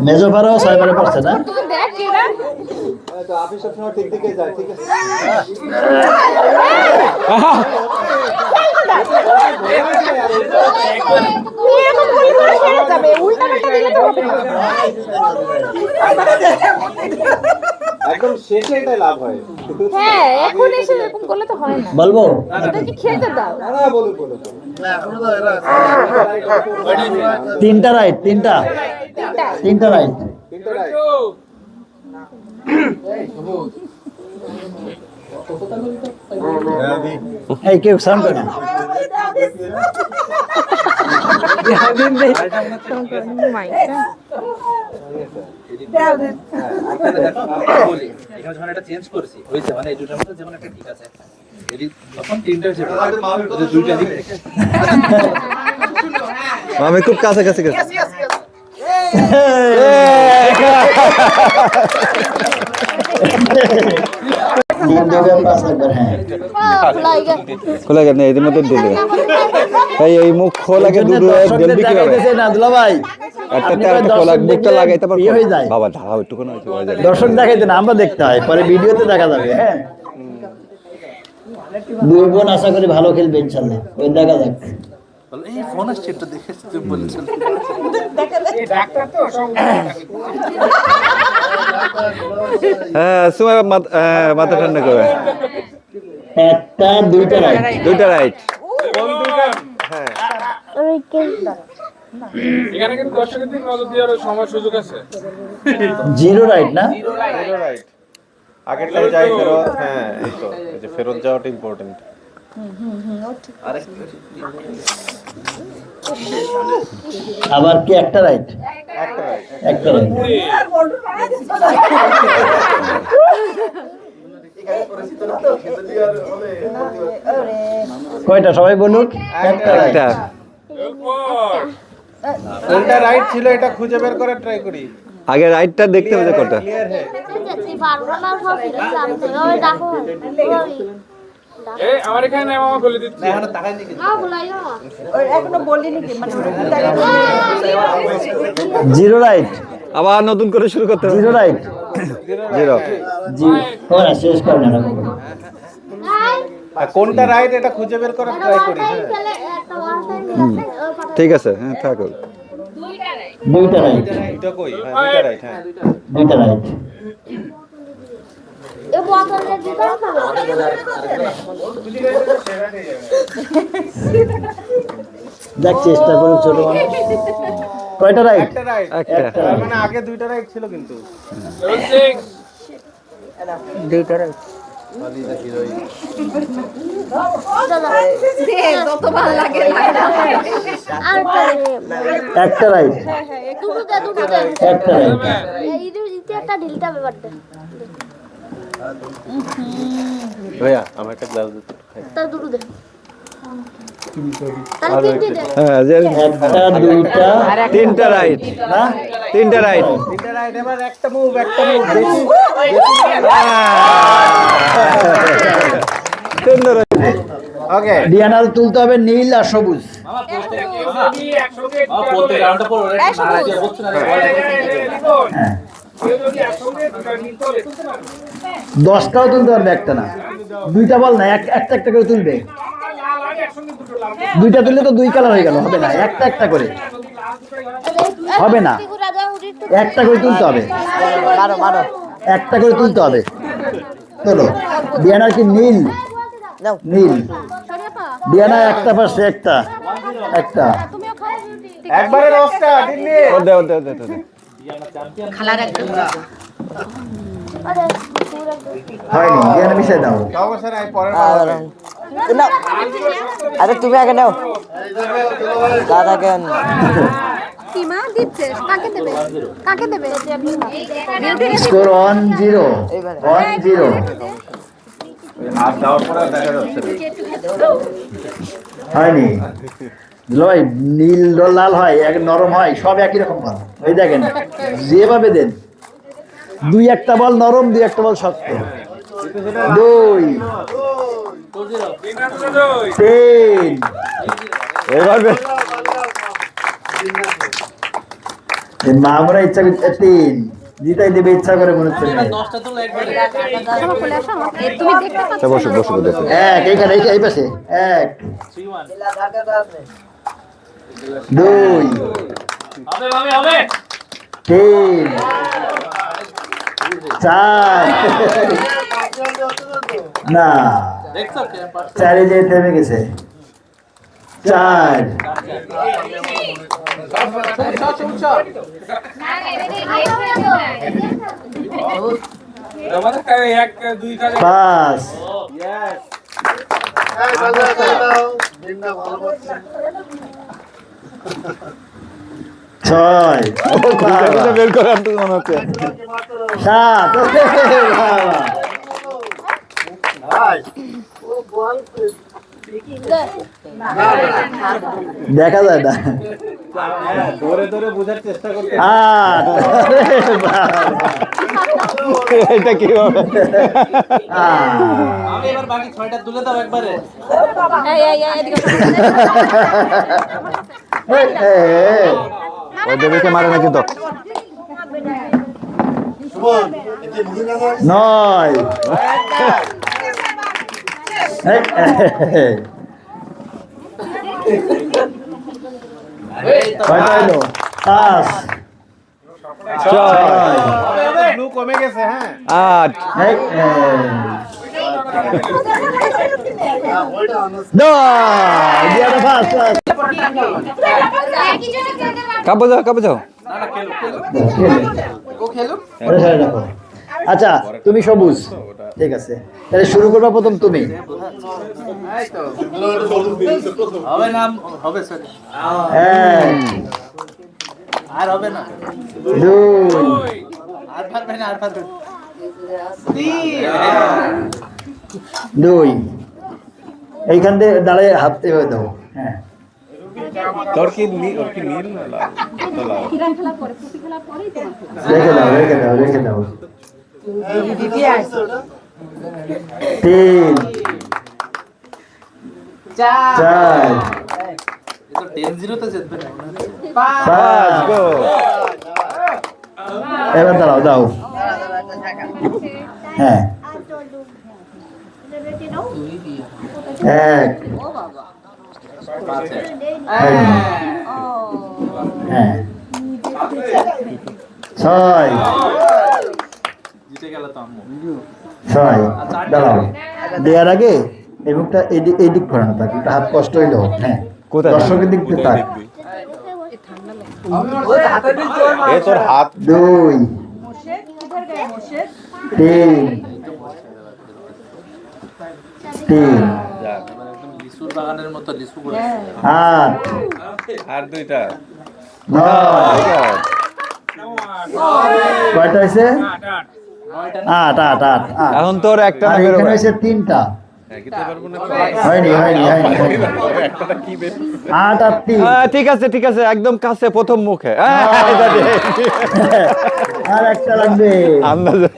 মেজো পারো 6 বারে পারছে না? দেখ কেডা আপনি সব সময় ঠিক দিকে যায় ঠিক আছে এরকম ভুল করে ছেড়ে যাবে, উল্টা পাল্টা দিলে তো হবে না। একদম শেষে এটাই লাভ হয় হ্যাঁ এখন এসে এরকম করলে তো হয় না। বলবো ওদেরকে খেতে দাও। না বলুন বলুন তিনটা রাইট, তিনটা রাইট। এই কেউ সাউন্ড করে না। যখন এটা চেঞ্জ করছি হয়েছে মানে এই দুটার মধ্যে যেমন একটা ঠিক আছে যদি তখন তিনটা হয়েছে দুইটা দিক আমি খুব কাছাকাছি গেছি। খোলা গেল না এর মধ্যে দিলে এই মুখ খোলা গে দুটো জলদি কি হবে না দুলা ভাই একটা খোলা মুখটা লাগাইতে পারবো বাবা দাঁড়াও একটু কোন হয়েছে দর্শক দেখাইতে না আমরা দেখতে হয় পরে ভিডিওতে দেখা যাবে। হ্যাঁ দুই বোন আশা করি ভালো খেলবে ইনশাআল্লাহ, ওই দেখা যাক। এই ফোন আসছে একটু দেখে তুমি বলেছেন হ্যাঁ সময় মাথা ঠান্ডা করে একটা দুইটা রাইট হ্যাঁ এখানে কিন্তু দর্শকের দিকে নজর দেওয়ার সময় সুযোগ আছে। জিরো রাইট না আগেরটাই যাই ফেরত। হ্যাঁ এই তো এই যে ফেরত যাওয়াটা ইম্পর্টেন্ট। আবার কি একটা রাইট একটা রাইট কয়টা সবাই বলুক একটা রাইট। কোনটা রাইট ছিল এটা খুঁজে বের করে ট্রাই করি। আগে রাইটটা দেখতে হবে কোনটা এই আমার এখানে মামা বলে দিচ্ছি এখনো তাকাই নাকি এখনো বলিনি কি মানে জিরো রাইট আবার নতুন করে শুরু করতে হবে জিরো রাইট জিরো জি ওরা শেষ করে না কোনটা রাইট এটা খুঁজে বের করে ট্রাই করি। ঠিক আছে হ্যাঁ থাকুক দুইটা রাইট এটা কই? হ্যাঁ দুইটা রাইট। হ্যাঁ দুইটা রাইট দেখ চেষ্টা করুক ছোট মানুষ। কয়টা রাইট? একটা রাইট। একটা মানে আগে দুইটা রাইট ছিল কিন্তু দুইটা রাইট একটা রাইট একটা রাইট ভাইয়া আমার একটা গ্লাস দিতে। হ্যাঁ যে একটা দুইটা তিনটা রাইট না তিনটা রাইট তিনটা রাইট। এবার একটা মুভ বেশি সুন্দর ওকে। ডিয়ানাল তুলতে হবে নীল আর সবুজ। প্রত্যেক রাউন্ডটা পড়ো না দিয়ে বলছ না হ্যাঁ 10টাও তুলতে পারবে একটা না দুইটা বল না একটা একটা করে তুলবে। দুইটা তুললে তো দুই কালার হয়ে গেল হবে না একটা একটা করে হবে না একটা করে তুলতে হবে একটা করে তুলতে হবে। চলো ডিয়ানার কি নীল নীল ডিয়ানা একটা পাশে একটা একটা একবারে 10টা দিল্লি। ও দে হয়নি ডিয়ানা মিশাই দাও। তাও স্যার আই পরের আরে তুমি আগে নাও দাদা কেন কিমা দিচ্ছে কাকে দেবে স্কোর 1-0 1-0 হাত দাও পরে দেখা যাচ্ছে। হয়নি ভাই নীল লাল হয় এক নরম হয় সব একই রকম হয়। ওই দেখেন যেভাবে দেন দুই একটা বল নরম দুই একটা বল শক্ত। দুই তিন এবার আমরা ইচ্ছা করছে তিন জিতাই দেবে ইচ্ছা করে মনে হচ্ছে 10টা তো একবারে বসো বসো দেখো এক এইখানে এই পাশে এক 3-1 দুই হবে তিন চার না দেখছো চারে যে থেমে গেছে চার আমাদের এক দুই কাজে 5 6 বের করে আনতে মনে হচ্ছে 7 দেখা যায় না ধরে ধরে বোঝার চেষ্টা করতে 8 এটা কি হবে আমি এবার বাকি 6টা তুলে দাও একবারে ওই দেবীকে মারে নাকি তো 9 কয়টা হলো 5 ব্লু কমে গেছে হ্যাঁ 8 কাপো যাও আচ্ছা তুমি সবুজ ঠিক আছে তাহলে শুরু করবা প্রথম তুমি হবে না হবে স্যার আর হবে না 2 আর পারবে না 2 এইখান দিয়ে দাঁড়িয়ে হাত এভাবে দাও হ্যাঁ তোর কি নীল না রেখে দাও 3 4 তো 10-0 তে জিতবে না 5 গো এবার দাও হ্যাঁ 1 হ্যাঁ 6 জিতে গেল তো আম্মু 6 দাঁড়াও দেওয়ার আগে এই মুখটা এদিক ঘোরানো থাক একটু হাত কষ্ট হইলো হ্যাঁ কোথায় দর্শকের দিক দিয়ে থাক এ তোর হাত 2 3 লিচুর বাগানের মতো লিচু করে 8 আর দুইটা 9 কয়টা হয়েছে 8 এখন তোর একটা আর এখানে হয়েছে 3টা হয়নি 8 আর 3 ঠিক আছে একদম কাছে প্রথম মুখে আর একটা লাগবে আন্দাজে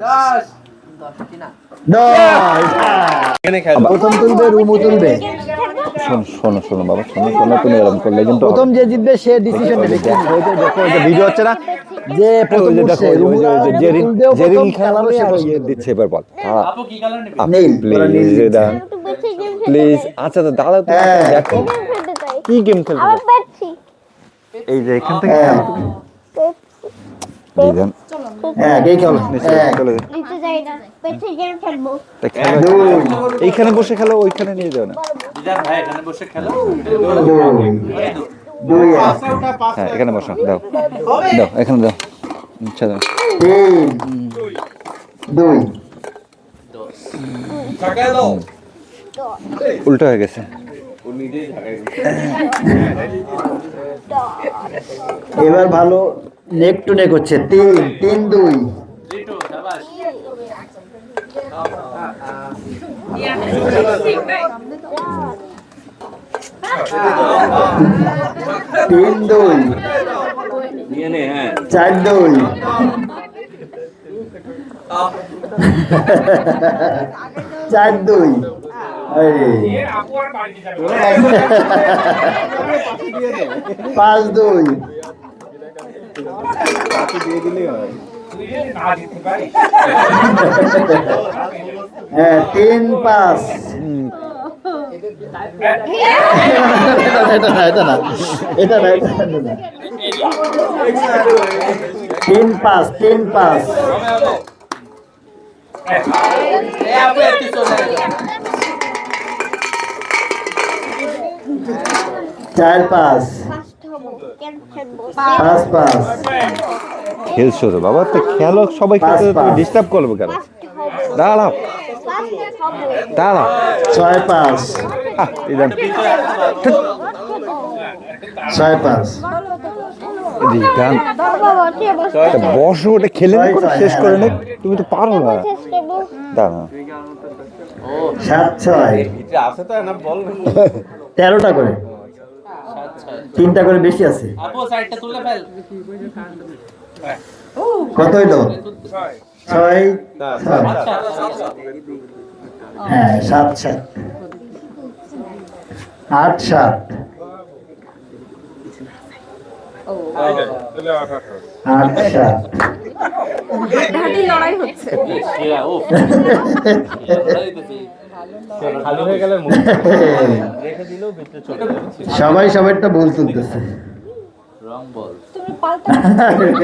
10 প্রথম তুলবে রুমু তুলবে শোনো বাবা শোনো তুমি এরকম করলে কিন্তু প্রথম যে জিতবে সে ডিসিশন নেবে ভিডিও হচ্ছে না যে প্রথম উঠছে রুমুরা তুলবেও প্রথম খেলানো সে দিচ্ছে এবার বল আপু কি কালার নেবে নীল প্লিজ আচ্ছা দাঁড়াও দেখো কি গেম খেলবে এই যে এখান থেকে হ্যাঁ কে খেলো এইখানে বসে খেলো ওইখানে নিয়ে যাও না দিদার ভাই এখানে বসে খেলো 2 হ্যাঁ এখানে বসো দাও এখানে দাও আচ্ছা দাও 3 2 উল্টো হয়ে গেছে এবার ভালো নেক টু নেক হচ্ছে 3 2 লিটু শাবাশ 3 2 নিয়ে নে হ্যাঁ 4 2 4 2 আরে 5 2 হ্যাঁ 3 5 এটা না 3 5 আপু একটু চলে 4 5 পাঁচ পাঁচ খেলছো রে বাবা, তো খেলো, সবাই খেলতে, তুমি ডিস্টার্ব করবে কেন? দাঁড়াও দাঁড়াও। ছয় পাঁচ ছয় পাঁচ বসো, ওটা খেলে নে, করে শেষ করে নে, তুমি তো পারো না। দাঁড়া, সাত ছয় আছে তো না, বল 13টা করে, 3টা করে বেশি আছে। কত হইলো? 6 হ্যাঁ 7 7 8 7 8 7 লড়াই হচ্ছে। সবাই সবাইটা বল তুলতেছে। হ্যাঁ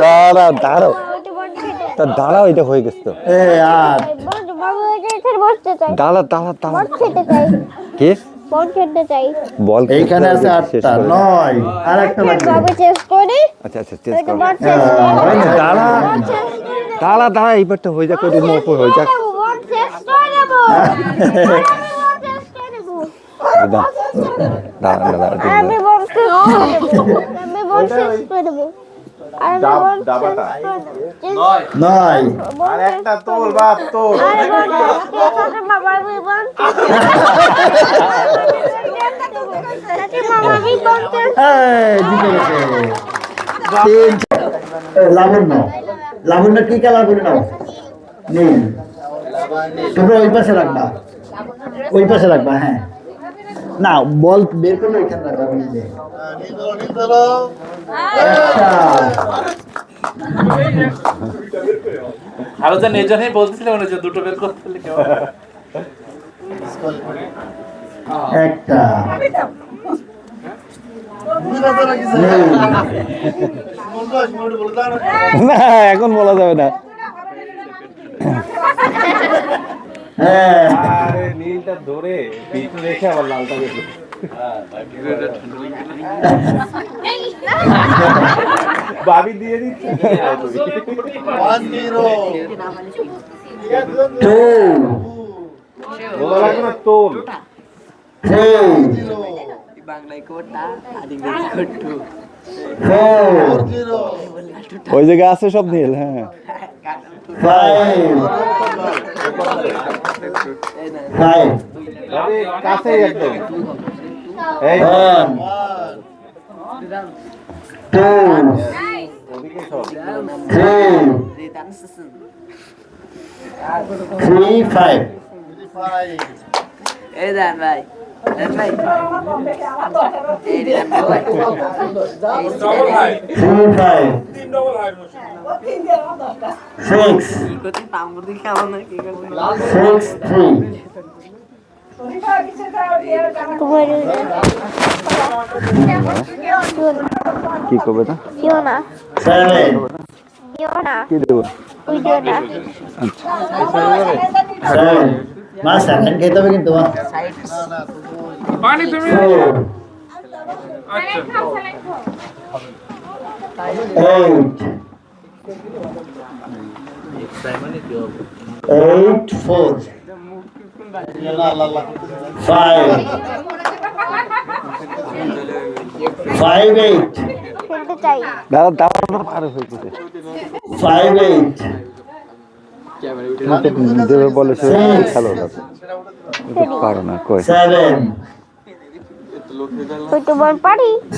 দাঁড়াও দাঁড়াও, তা দাঁড়াও, এটা হয়ে গেছে তো। আর দাঁড়া দাঁড়া দাঁড়া, কে বল? এইখানে আছে 8টা 9 আর একটা লাগবে। আচ্ছা আচ্ছা, চেঞ্জ করো। দাঁড়া দাঁড়া দাঁড়া, এইবারটা হয়ে যাক, ওই উপর হয়ে যাক। দাঁড়া দাঁড়া, নয় আর একটা তোল বাপ, তোল। লাবণ্য, লাবণ্য কি কালার করে নাও? নীল। তোমরা ওই পাশে রাখবা, ওই পাশে রাখবা। হ্যাঁ না, বল বের করলে এখানে রাখবা। নিজে আরো যে নিজেই বলতেছিল মনে যে দুটো বের করতে হলে কেমন একটা না, এখন বলা যাবে না। আরে নীলটা ধরে পিছু রেখে আবার লালটা দেখো। ভাবি দিয়ে দিচ্ছে। 2 বলা লাগবে না, তোল। 3 4 ওই জায়গায় আছে সব নীল। হ্যাঁ 5 5 ভাবি কাছেই একদম। এই 1 2 3 5 এই দেন ভাই, ভাই 3 5 6 6 3 কি করবে না? 7 কি দেবো? 7 মা 7 খেতে হবে কিন্তু মা। পানি তুমি 4 8 4 5 5 8 দাঁড়া দাঁড়া, পার হয়ে গেছে। 5 8 দেবে বলে সে খেলো না, পারো না। কই 7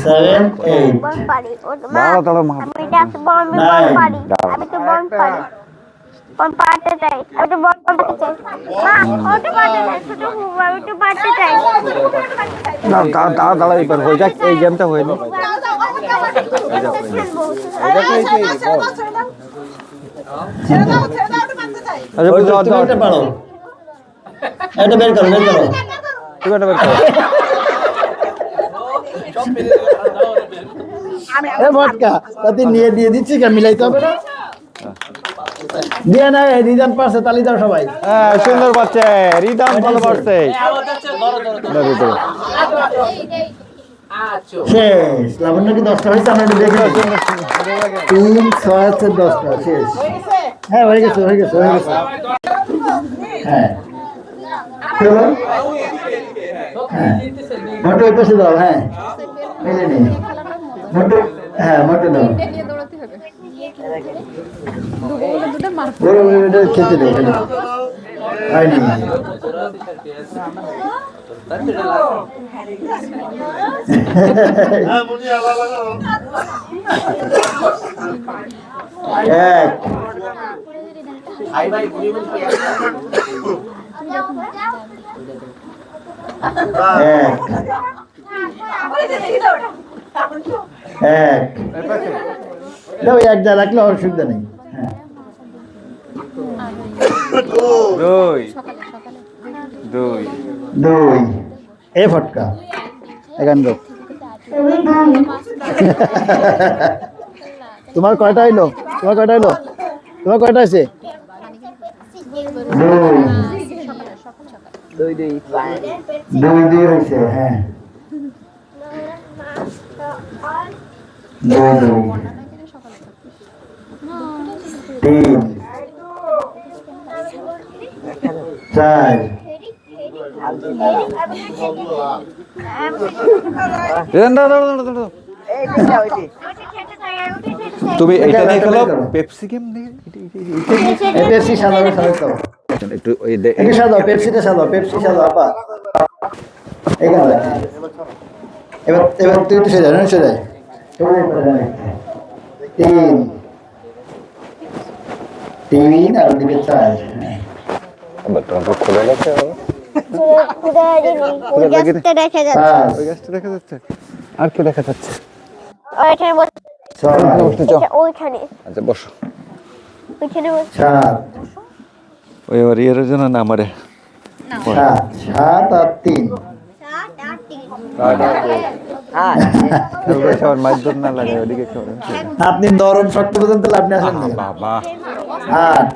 7 8 দাঁড়া দাঁড়া, মা 9 দাঁড়া দাঁড়া, এবার হয়ে যাক, এই গেমটা হয়ে যাক। এটা বের করো, বের করো। টিকাটা বের করো। এ ভটকা তাতে নিয়ে দিয়ে দিচ্ছি কে মিলাইতে হবে না দিয়ে না রিজান পারছে তালি দাও সবাই হ্যাঁ সুন্দর পাচ্ছে রিদম ভালো পাচ্ছে ধরো ধরো শেষ লাবণ্য কি 10টা হয়েছে আমরা একটু দেখে 3 6 হচ্ছে 10টা শেষ হ্যাঁ হয়ে গেছে হ্যাঁ চলো মোটু ওই পাশে দাও হ্যাঁ মিলে নি মোটু হ্যাঁ মোটু দাও বড় বড় এটা খেতে দাও হয়নি এক এক যা রাখলে অসুবিধা নেই দুই দুই দুই এ ফটকা এখান তোমার কয়টা হইলো তোমার কয়টা আছে দুই হয়েছে হ্যাঁ তিন চার তুমি এটা নিয়ে খেলো পেপসি গেম পেপসি সাজাও একটু ওই একটু সাজাও পেপসিটা সাজাও পেপসি সাজাও আপা এখানে এবার তুই একটু সেজাই তিন আর দিকে চার খোলা গেছে দেখা যাচ্ছে আর কি দেখা যাচ্ছে আচ্ছা বসো ওই ওর ইয়ের জন্য না আমারে 7 আর 3 সবার মাইজর না লাগে ওদিকে আপনি নরম শক্ত পর্যন্ত আপনি আসেন না বাবা 8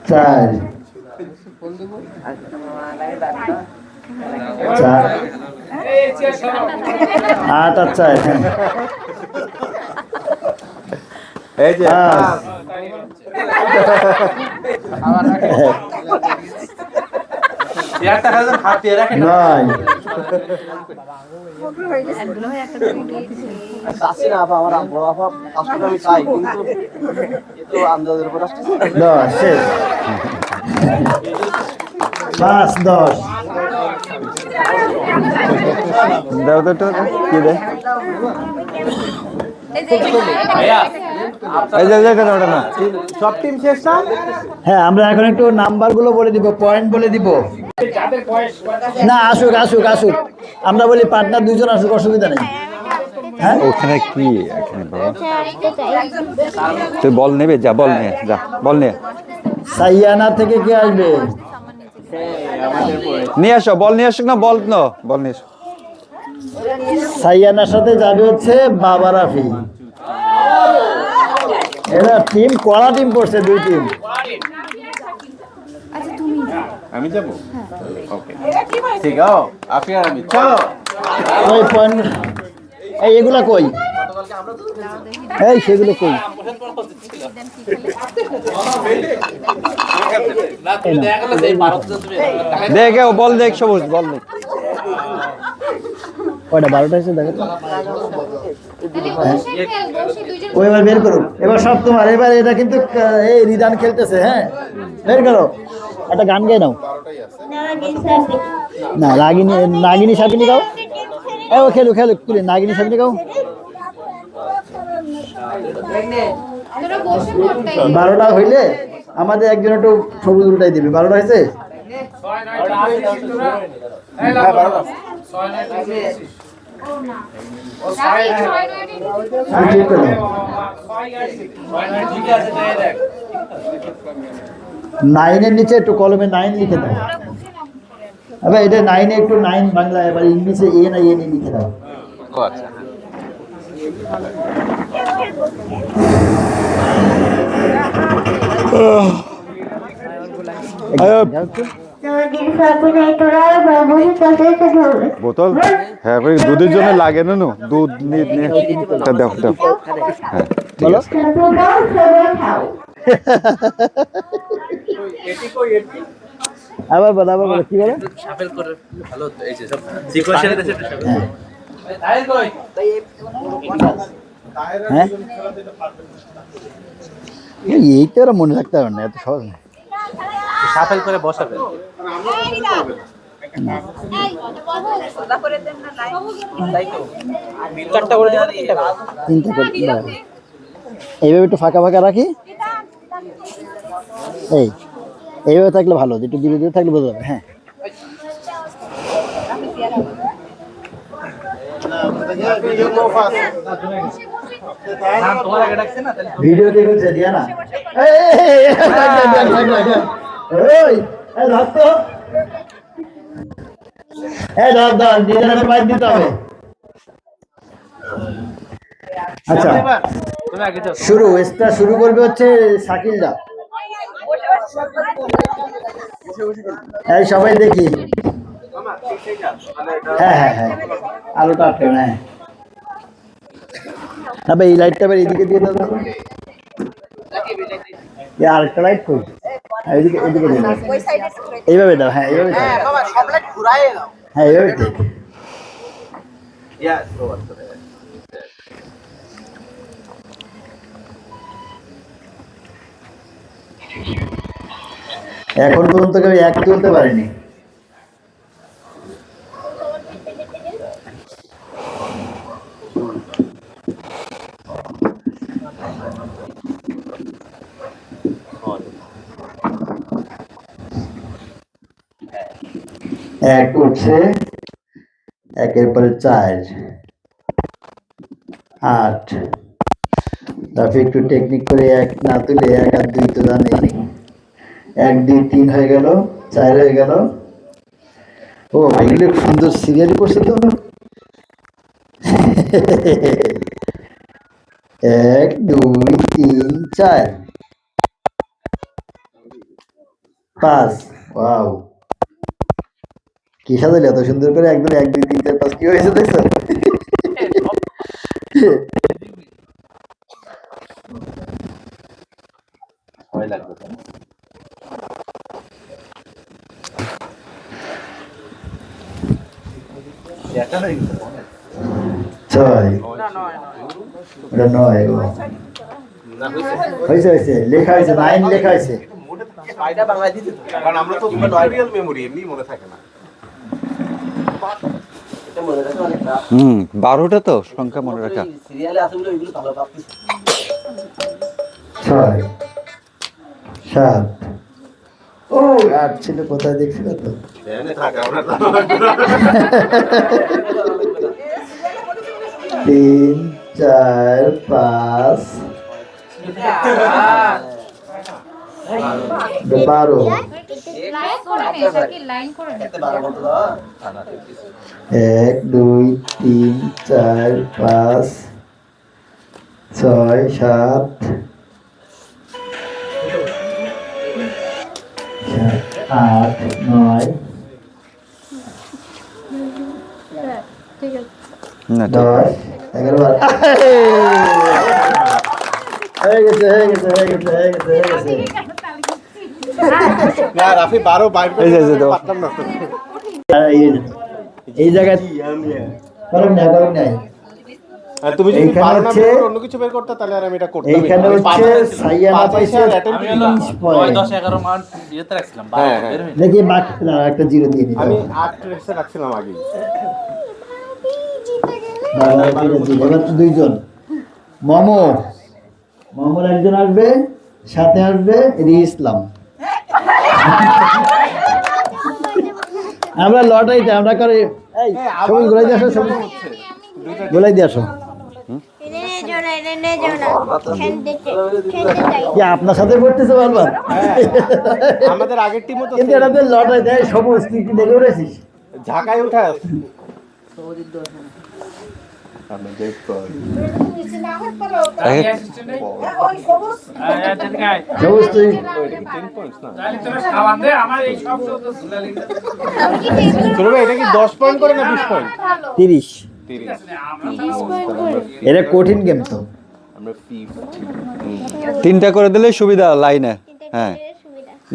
4 8 আর 4 এই যে নয় শেষ 5 10 দাও তো কি দে সব টিম শেষ না হ্যাঁ আমরা এখন একটু নাম্বার গুলো বলে দিব পয়েন্ট বলে দিব না আসুক আমরা বলি পার্টনার দুইজন আসুক অসুবিধা নেই হ্যাঁ ওখানে কি এখানে বাবা তুই বল নেবে যা বল নে সাইয়ানা থেকে কে আসবে নিয়ে আসো বল নিয়ে আসুক না বল নিয়ে আসো সাইয়ানার সাথে যাবে হচ্ছে বাবা রাফি এরা টিম কড়া টিম করছে দুই টিম আমি যাব ওকে ঠিক আছে আপনি আর আমি চলো ওই পয়েন্ট এগুলা কই সেগুলো কই দেখে বল দেখ সবুজ বল দেখ কয়টা 12টা এসে দেখো ওই এবার বের করো এবার সব তোমার এবার এটা কিন্তু এই রিদান খেলতেছে হ্যাঁ বের করো একটা গান গাই নাও না নাগিনী সাবিনী গাও ও খেলো কুলি নাগিনী সাবিনী গাও 12টা হইলে আমাদের একজন একটু সবুজ উল্টাই দিবে 12টা হয়েছে ঠিক করে 9 এর নিচে একটু কলমে 9 লিখে দাও। আবার এটা 9 এ একটু 9 বাংলা, এবার ইংলিশে এ না এ লিখে দাও। আচ্ছা বোতল হ্যাঁ ভাই, দুধের জন্য লাগে না দুধ নিয়ে দেখো দেখো হ্যাঁ ঠিক আছে। আবার বলো আবার বলো, কি বলো? শাফেল করে ভালো হতো, এই যে সব সিকোয়েন্সিয়ালি দেশে একটু শাফেল। তাই কই হ্যাঁ এইটা ওরা মনে রাখতে পারে না, এত সহজ না। শাফেল করে বসাবে। চারটা করে দেওয়া, তিনটা করে দাও। এইভাবে একটু ফাঁকা ফাঁকা রাখি, এইভাবে থাকলে ভালো, একটু দূরে দূরে থাকলে বোঝা যাবে। হ্যাঁ ভিডিও দেখেছে দিয়ানা, আচ্ছা শুরু, এটা শুরু করবে হচ্ছে শাকিলদা। এই সবাই দেখি, হ্যাঁ হ্যাঁ হ্যাঁ আলোটা আটকে না। আবার এই লাইটটা আবার এদিকে দিয়ে দাও, আরেকটা লাইট কই, এদিকে এদিকে দিয়ে দাও, এইভাবে দাও, হ্যাঁ এইভাবে দাও, হ্যাঁ এইভাবে দাও। এখন পর্যন্ত কেউ এক তুলতে পারেনি। এক উঠছে, একের পরে 4 8, তারপর একটু টেকনিক করে 1 না তুলে 1 আর 2 তো জানি, 1 2 3 হয়ে গেল, 4 হয়ে গেল। ও এগুলো সুন্দর সিরিয়ালি করছে তো। 1 2 3 4 5, ওয়াও কি সাজালে এত সুন্দর করে, একদম 1 2 3 4 5 কি হয়েছে দেখছো? ভয় লাগবে। এটা নাই ছয়, ওটা 9 হয়েছে হয়েছে, লেখা হয়েছে 9 লেখা হয়েছে। এটা বাংলায় দিতে তো, কারণ আমরা তো রিয়েল মেমোরি এমনি মনে থাকে না। এটা মনে রাখা অনেকটা 12টা তো সংখ্যা মনে রাখা। সিরিয়ালে আছে বলে এগুলো ভালো ভাবতেছি। 6 7, ও 8 ছিল কোথায় দেখছিল তো, ধ্যানে থাকা আমরা তো 3 4 5 12, 1 2 3 4 5 6 7 8 9 না 10 11 12 হয়ে গেছে হয়ে গেছে হয়ে গেছে হয়ে গেছে হয়ে গেছে। না রাফি 12 বাইর করে পারতাম না তো। এই জায়গায় কলম নাই। আর তুমি যদি এইখানে পারো না হচ্ছে, অন্য কিছু বের করতে তাহলে আর আমি এটা করতাম। এইখানে হচ্ছে সাইয়া না পাইছে 9 10 11 মান ইয়েতে রাখছিলাম, 12 বের হয়ে দেখি বাকি একটা জিরো দিয়ে দিই। আমি 8 রেসে রাখছিলাম আগে। এবার তো 2 জন, মামুর একজন আসবে, সাথে আসবে ইসলাম। আমরা লটারিতে আমরা করে সবাই ঘুরে যাচ্ছে। বলাই দিয়ে আসো। কি আপনার সাথে পড়তেছে বারবার? আমাদের আগের টিমও তো কিন্তু এটা তো লটারি দেয় সবুজ, তুই কি দেখে উঠেছিস? ঝাঁকায় উঠা সবুজ তুই এটা কি 10 পয়েন্ট করে না 20 পয়েন্ট? 30। এটা কঠিন গেম তো। আমরা 3টা করে দিলে সুবিধা লাইনে। হ্যাঁ,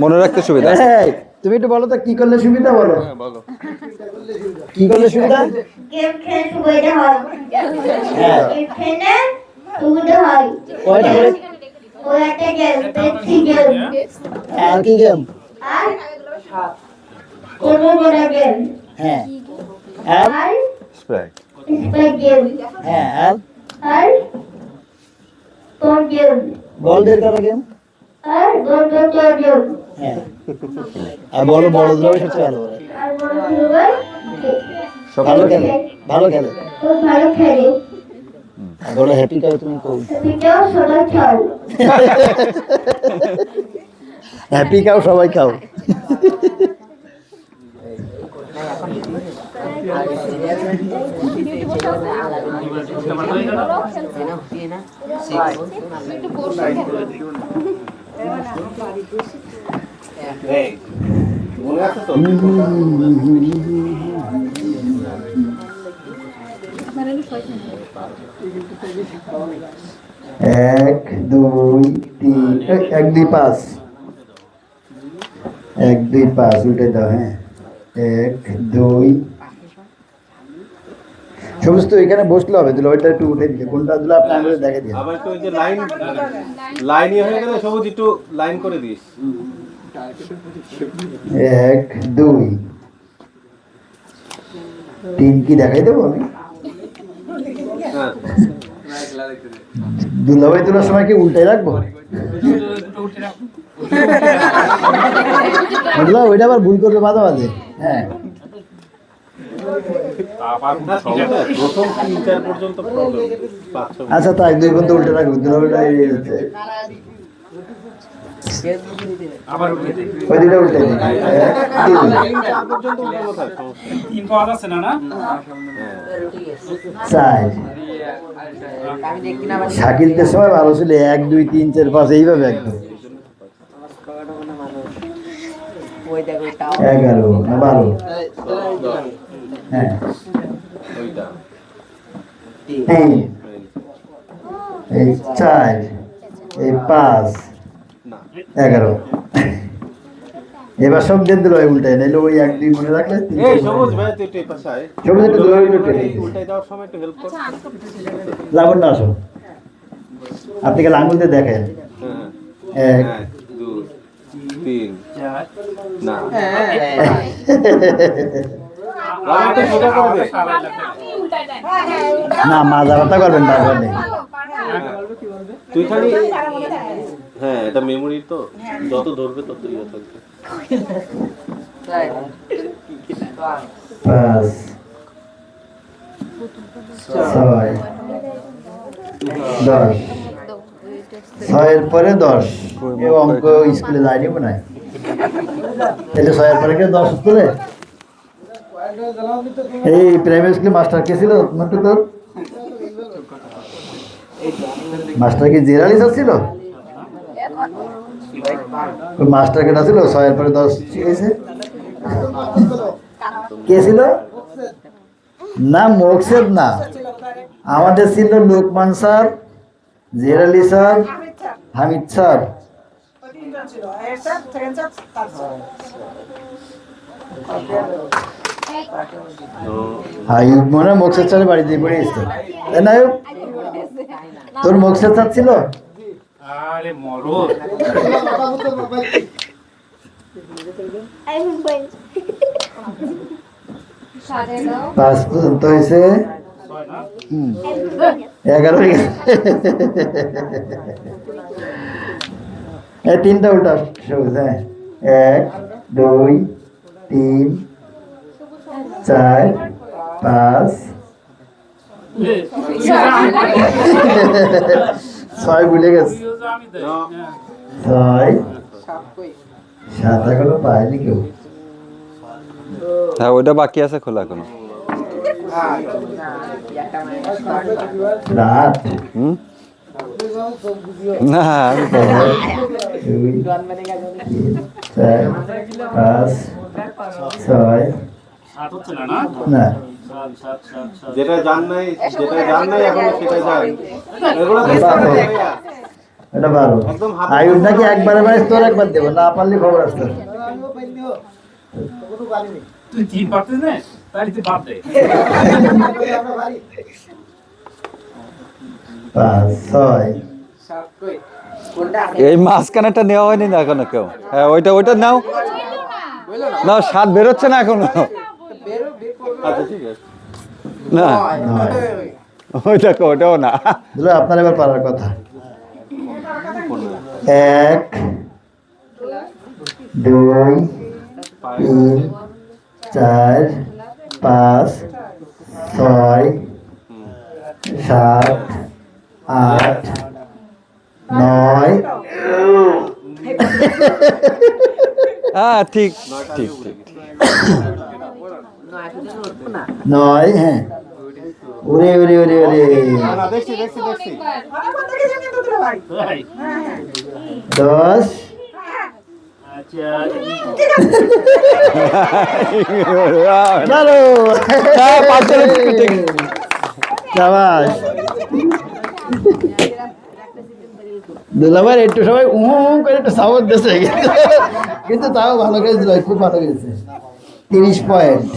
মনে রাখতে সুবিধা। এই, তুমি একটু বলো তো কি করলে সুবিধা, বলো বলো কি করলে সুবিধা? গেম খেলে সুবিধা হয়। হ্যাঁ, গেম খেলে সুবিধা হয়। কয়টা করে? ওই একটা গেম, পেপসি গেম। আর কি গেম? আর কোনো গেম। হ্যাঁ, আর আর স্প্রাইট। Spike game. হ্যাঁ, আর তোর গেম। বল বের করা গেম। আর গোল গোল গেম। হ্যাঁ, আর বলো বড় ধরে সবচেয়ে ভালো করে। আর বড় দুবার ভালো খেলে, ভালো খেলে। খুব ভালো খেলে। আর বলো হ্যাপি কাউ তুমি কও। এটাও সবাই খাও। হ্যাপি কাউ সবাই খাও। মনে আছে তো? 1 2 3 1 2 5 1 2 5 উল্টে দাও। হ্যাঁ, 1 2 সমস্ত এখানে বসলে হবে, দুলাভাইটা একটু উঠে দিলে কোনটা দুলা আপনি আঙুলে দেখে দিন। আবার তো ওই যে লাইনই হয়ে গেল, সবুজ একটু লাইন করে দিস। 1 2 3 কি দেখাই দেবো আমি? হ্যাঁ, দুলাভাই তোলার সময় কি উল্টাই রাখবো? বুঝলা, ওইটা আবার ভুল করবে মাঝে মাঝে। হ্যাঁ, প্রথম 3-4 পর্যন্ত প্রবলেম। আচ্ছা তাই 2 পর্যন্ত উল্টে রাখবো। দুলাভাইটা ওই দুটো উল্টে দিই। 4 শাকিলদের সময় ভালো ছিল, 1 2 3 4 5 এইভাবে একদম। 11 না 12। হ্যাঁ, 3 এই 4 এই 5 11। এবার সব দিয়ে দিল উল্টায়, নাইলে ওই 1 2 মনে রাখলে। এই সবুজ ভাই তুই একটু পাশে আয়। সবুজ একটু দৌড়ে উল্টে উল্টাই যাওয়ার সময় একটু হেল্প কর। লাবণ না আসো, আপনি কাল আঙুল দিয়ে দেখেন। 1 2 3 না তো সোজা করে দে। না মাজা ব্যথা করবেন বারবার নেই। তুই খালি হ্যাঁ, এটা মেমোরি তো, যত ধরবে তত ইয়ে থাকবে। 5 6 10 6 পরে 10। এই অঙ্ক স্কুলে যায়নি মনে হয়। তাহলে 6 পরে কেউ 10 তুলে। এই প্রাইমারি স্কুলে মাস্টার কে ছিল মন্টু তোর? মাস্টার কি জেরালি স্যার ছিল? ওই মাস্টার কেটা ছিল 6 পরে 10 শিখেছে? কে ছিল? না মোকসেদ না, আমাদের ছিল Lokman sir, Jerali sir, Hamid sir. মনে হয় মোকসেদ স্যারের বাড়ি দিয়ে পড়ে এসছে, তাই না? তোর মোকসেদ স্যার ছিল? আরে মরদ 5 পর্যন্ত হয়েছে। 11 হয়ে গেছে। এই 3টা উল্টা সবুজ। হ্যাঁ, 1 2 3 4 5 ছয় ভুলে গেছে। ছয় সাত এখনো পায়নি কেউ। হ্যাঁ ওইটা বাকি আছে খোলা এখনো। রাত না আমি পাবো। 2 4 5 6 না যেটা জান নাই এখনো সেটা জান। এগুলো এটা ভালো। আয়ুষ নাকি একবারে মানে তোর একবার দেবো, না পারলে খবর আসতো। তুই কি পারতিস না তাই তুই বাদ দে। 5 6 এই মাঝখানেটা নেওয়া হয়নি না এখনো কেউ। হ্যাঁ ওইটা ওইটা নাও না, স্বাদ বেরোচ্ছে না এখনো। না ওইটা ওটাও না। আপনার এবার পারার কথা। 1 2 3 4 5 6 7 8 9 হ্যাঁ ঠিক ঠিক ঠিক 9 হ্যাঁ। ওরে ওরে ওরে ওরে 10 দুলাভাই একটু সবাই করে একটু সাপোর্ট দিয়েছে, কিন্তু তাও ভালো করেছিল, খুব ভালো করেছে। 30 পয়েন্ট।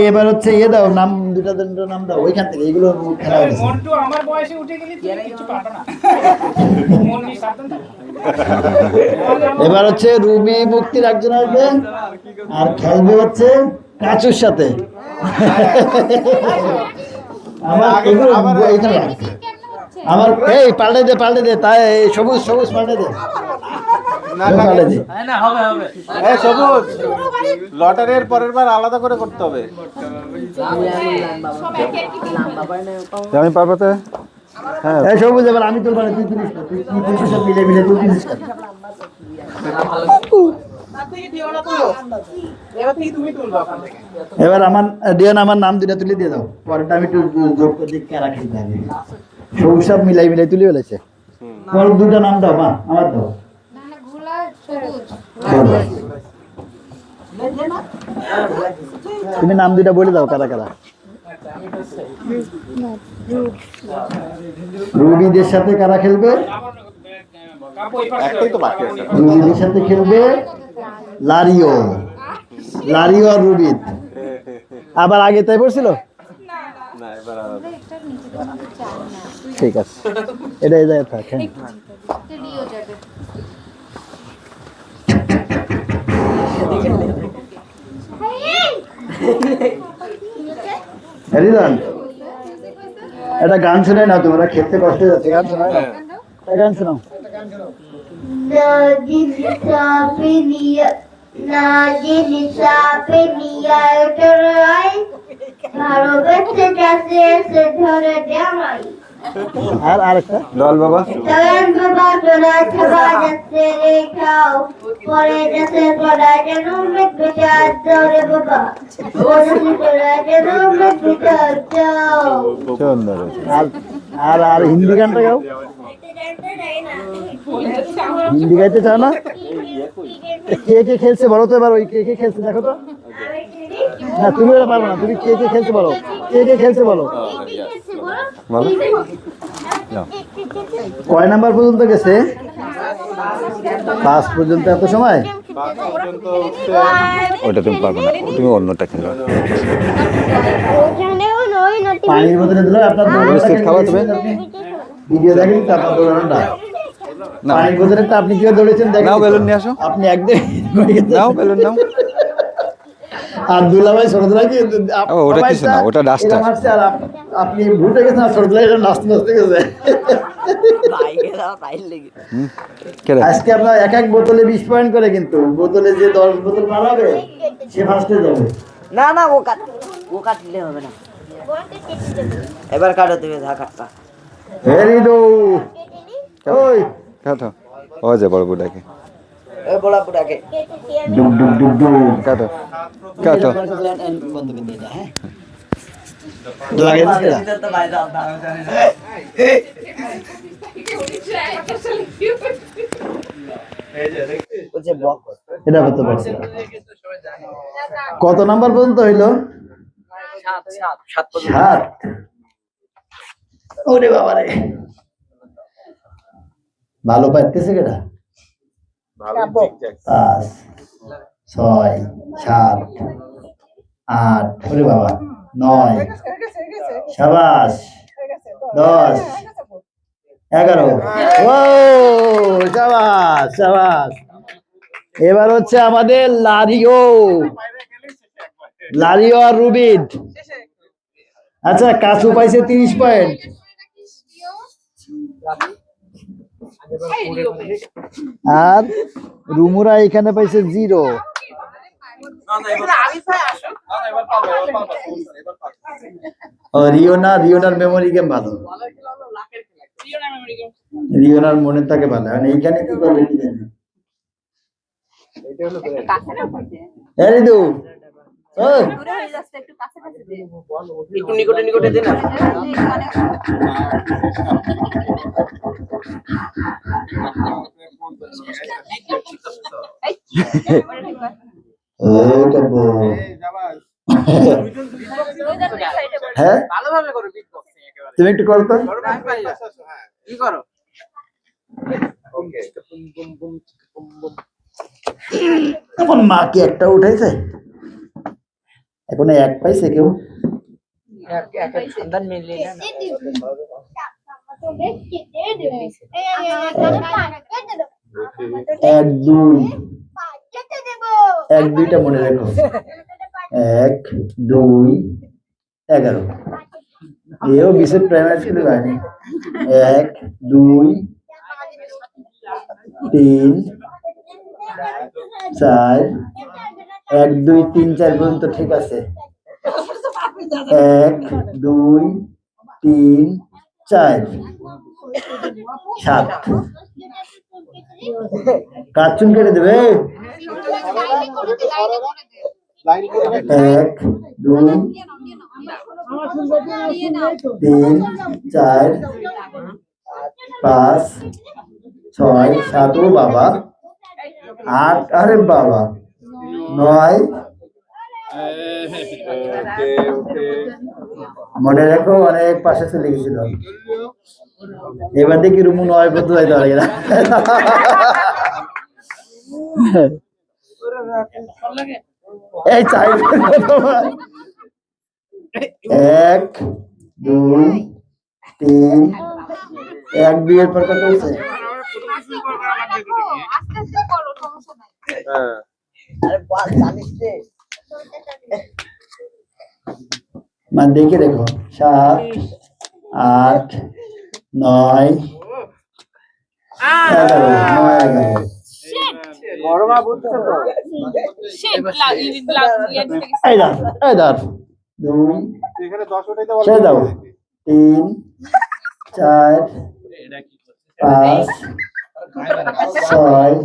এবার হচ্ছে দাও নাম, দুটা নাম দাও ওইখান থেকে, এগুলো খেলা হয়েছে। মন্টু আমার বয়সে উঠে গেলি তুই কিছু পারবে না। মন নিয়ে সাবধান থাক। এবার হচ্ছে রুবি মুক্তির একজন আসবে, আর খেলবে হচ্ছে কাচুর সাথে। আমার এই পাল্টে দে তাই সবুজ পাল্টে দে। সবুজ লটারির পরের বার আলাদা করে করতে হবে। আমি পারবো তো। হ্যাঁ সবুজ এবার আমি তুলব না, তুই তুলিস না, তুই সব মিলে তুই তুলিস না। এবার আমার ডিয়ান আমার নাম দুটা তুলে দিয়ে দাও, পরেরটা আমি একটু যোগ করে দিই কারা খেলতে হবে। সবুজ সব মিলাই তুলে ফেলেছে। পর দুটা নাম দাও, মা আমার দাও। তুমি নাম দুটা বলে দাও কারা কারা। রুবিদের সাথে কারা খেলবে? রুবিদের সাথে খেলবে লারিও আর রুবিদ। আবার আগে তাই পড়ছিল? ঠিক আছে, এটাই যায় থাক। একটা গান শুনে নাও, তোমরা খেলতে কষ্ট যাচ্ছে, গান শোনায় না, গান শোনাও। আর আরেকটা দল বাবা সুন্দর। আর হিন্দি গানটা গাও। হিন্দি গাইতে চাও না? কে খেলছে বলো তো এবার, ওই কে খেলছে দেখো তো। না তুমি ওটা পারবো না, তুমি কে খেলছে বলো, কে খেলছে বলো। কয় নাম্বার পর্যন্ত গেছে? 5 পর্যন্ত। এত সময় ওটা তুমি পারবে না, তুমি অন্যটা খেলো। পানির বোতলে দিলে আপনার খাবার তুমি ভিডিও দেখেন তো, আপনার দৌড়ানোটা পানির বোতলেরটা আপনি কিভাবে দৌড়েছেন দেখেন। নাও বেলুন নিয়ে আসো, আপনি একদিন নাও বেলুন নাও। আর দুলাভাই ছোটদুলাই কি ওটা কিছু না, ওটা ডাস্টার। আর আপনি ভুটে গেছেন, আর ছোটদুলাই এটা নাচতে গেছে। আজকে আপনার এক বোতলে 20 পয়েন্ট করে, কিন্তু বোতলে যে 10 বোতল মারাবে সে ফার্স্টে যাবে। না ও কাটলে হবে না। এবার কাটো তুমি ঢাকাটা। রিদু ওই কাটো ওই যে বড় বুড়াকে এই বড় পুরাকে ডুব ডুব ডুব ডুব কাটো কাটো বন্ধ করে দিয়ে হ্যাঁ লাগে না তো ভাই দাও দাও ওছে ব্লক এটা করতে পারছি কত নাম্বার পর্যন্ত হইলো 7 ওরে বাবা রে ভালো পাইতেছে কেডা 5 6 7 8 ওরে বাবা 9 শাবাশ 10 11 ও শাবাশ শাবাশ এবার হচ্ছে আমাদের লারিও আর রুবিদ আচ্ছা কাসু পাইছে 30 পয়েন্ট আর রুমুরা এখানে পাইছে 0 রিওনার মেমোরি গেম ভালো রিওনার মনে থাকে ভালো মানে এইখানে কি করবে কি জানি এই রিদু ওই একটু নিকটে দে না হ্যাঁ ভালোভাবে করো বিট বক্স একেবারে তুমি একটু করো তো কি করো আমার মা কি একটা উঠাইছে এখন এক পাইছে কেউ সন্ধান মিললে না 1 2 1 2টা মনে রাখো 1 2 11 এও বিশেষ প্রাইমারি স্কুলে যায়নি 1 2 3 4 1 2 3 4 পর্যন্ত ঠিক আছে 1 2 3 4 7 কার্টুন কেটে দেবে 1 2 3 4 5 6 7 ও বাবা 8 আরে বাবা 9 মনে রাখো অনেক পাশে চলে গেছিল এবার দেখি রুমু 9 পর্যন্ত যাইতে পারে না এই চাই 1 2 3 1 2 এর পর কত হচ্ছে আরে বাস জানিস রে মান দেখে দেখো 7 8 9 11 বড় মা বুঝছো তো এই দাও 2 এখানে 10 ওঠাইতে বল সে দাও 3 4 5 6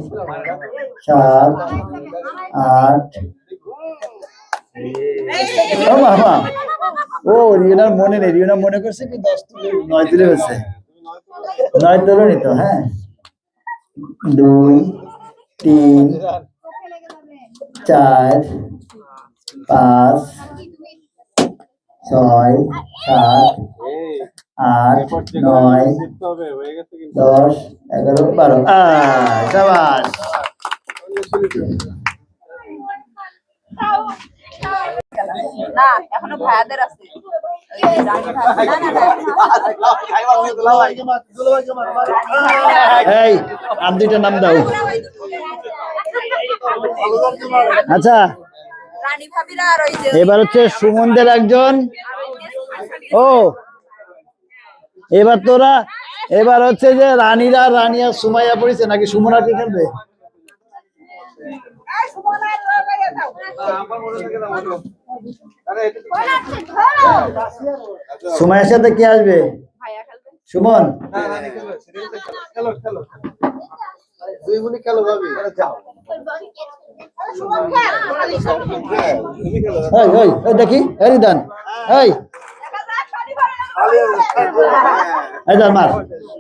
7 8 ও বাবা ও রিওনার মনে নেই রিওনা মনে করছে কি 10 তুলে 9 তুলে হচ্ছে 9 তুলে নিত হ্যাঁ 2 3 4 5 6 7 8 9 10 11 12 শাবাশ না এখনো ভাইয়াদের আছে এই আর দুইটা নাম দাও আচ্ছা রানী ভাবিরা আর ওই যে এবার হচ্ছে সুমনদের একজন ও এবার হচ্ছে যে রানিয়া সুমাইয়া পড়েছে নাকি সুমনা কি খেলবে সুমনা সময়ের সাথে কে আসবে? সুমন। দুই গুণি খেলো ভাবি, যাও। দেখি হরিদান মার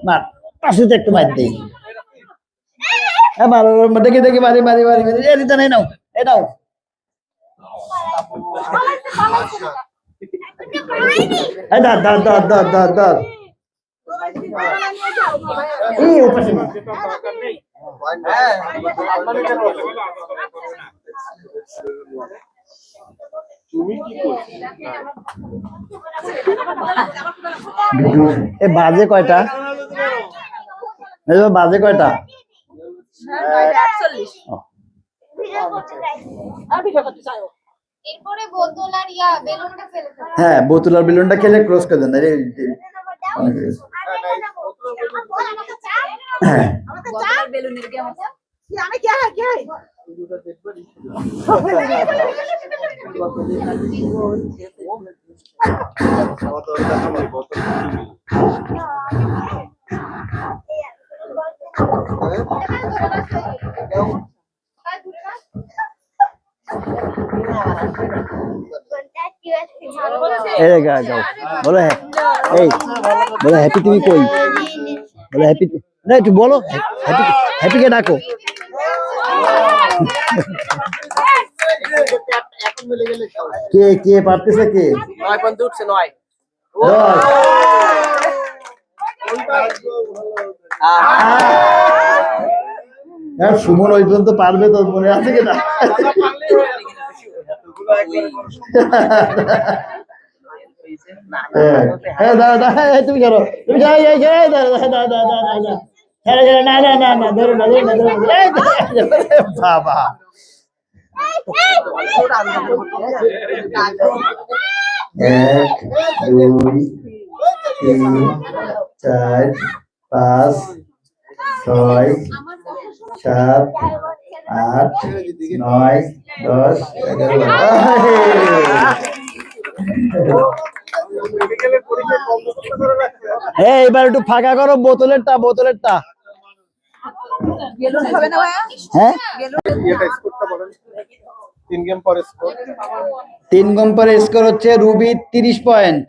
মার পাশে একটু মার দিই। দেখি দেখি মারি মারি মারি মারি হরিদান এই নাও এই নাও। ধর ধর ধর ধর ধর ধর বাজে কয়টা? বাজে কয়টা? হ্যাঁ, বোতল আর বেলুনটা খেলে ক্রস করে দেন। বলো বলো হ্যাপি, তুমি কই? বলো হ্যাপি না, একটু বলো হ্যাপি, হ্যাপিকে ডাকো। কে কে পারতেছে? কে 9 পয়েন্ট উঠছে? 9 সুমন ওই পর্যন্ত পারবে তো মনে আছে কিনা? তুমি করো, তুমি না না না না ধরো না ধরো না ধরো বাবা। এক দুই তিন চার পাঁচ ছয় সাত আট নয় 10 11। এবার একটু ফাঁকা করো বোতলেরটা, বোতলেরটা। হ্যাঁ, 3 গেম পরে স্কোর। 3 গেম পরে স্কোর হচ্ছে রুবি 30 পয়েন্ট,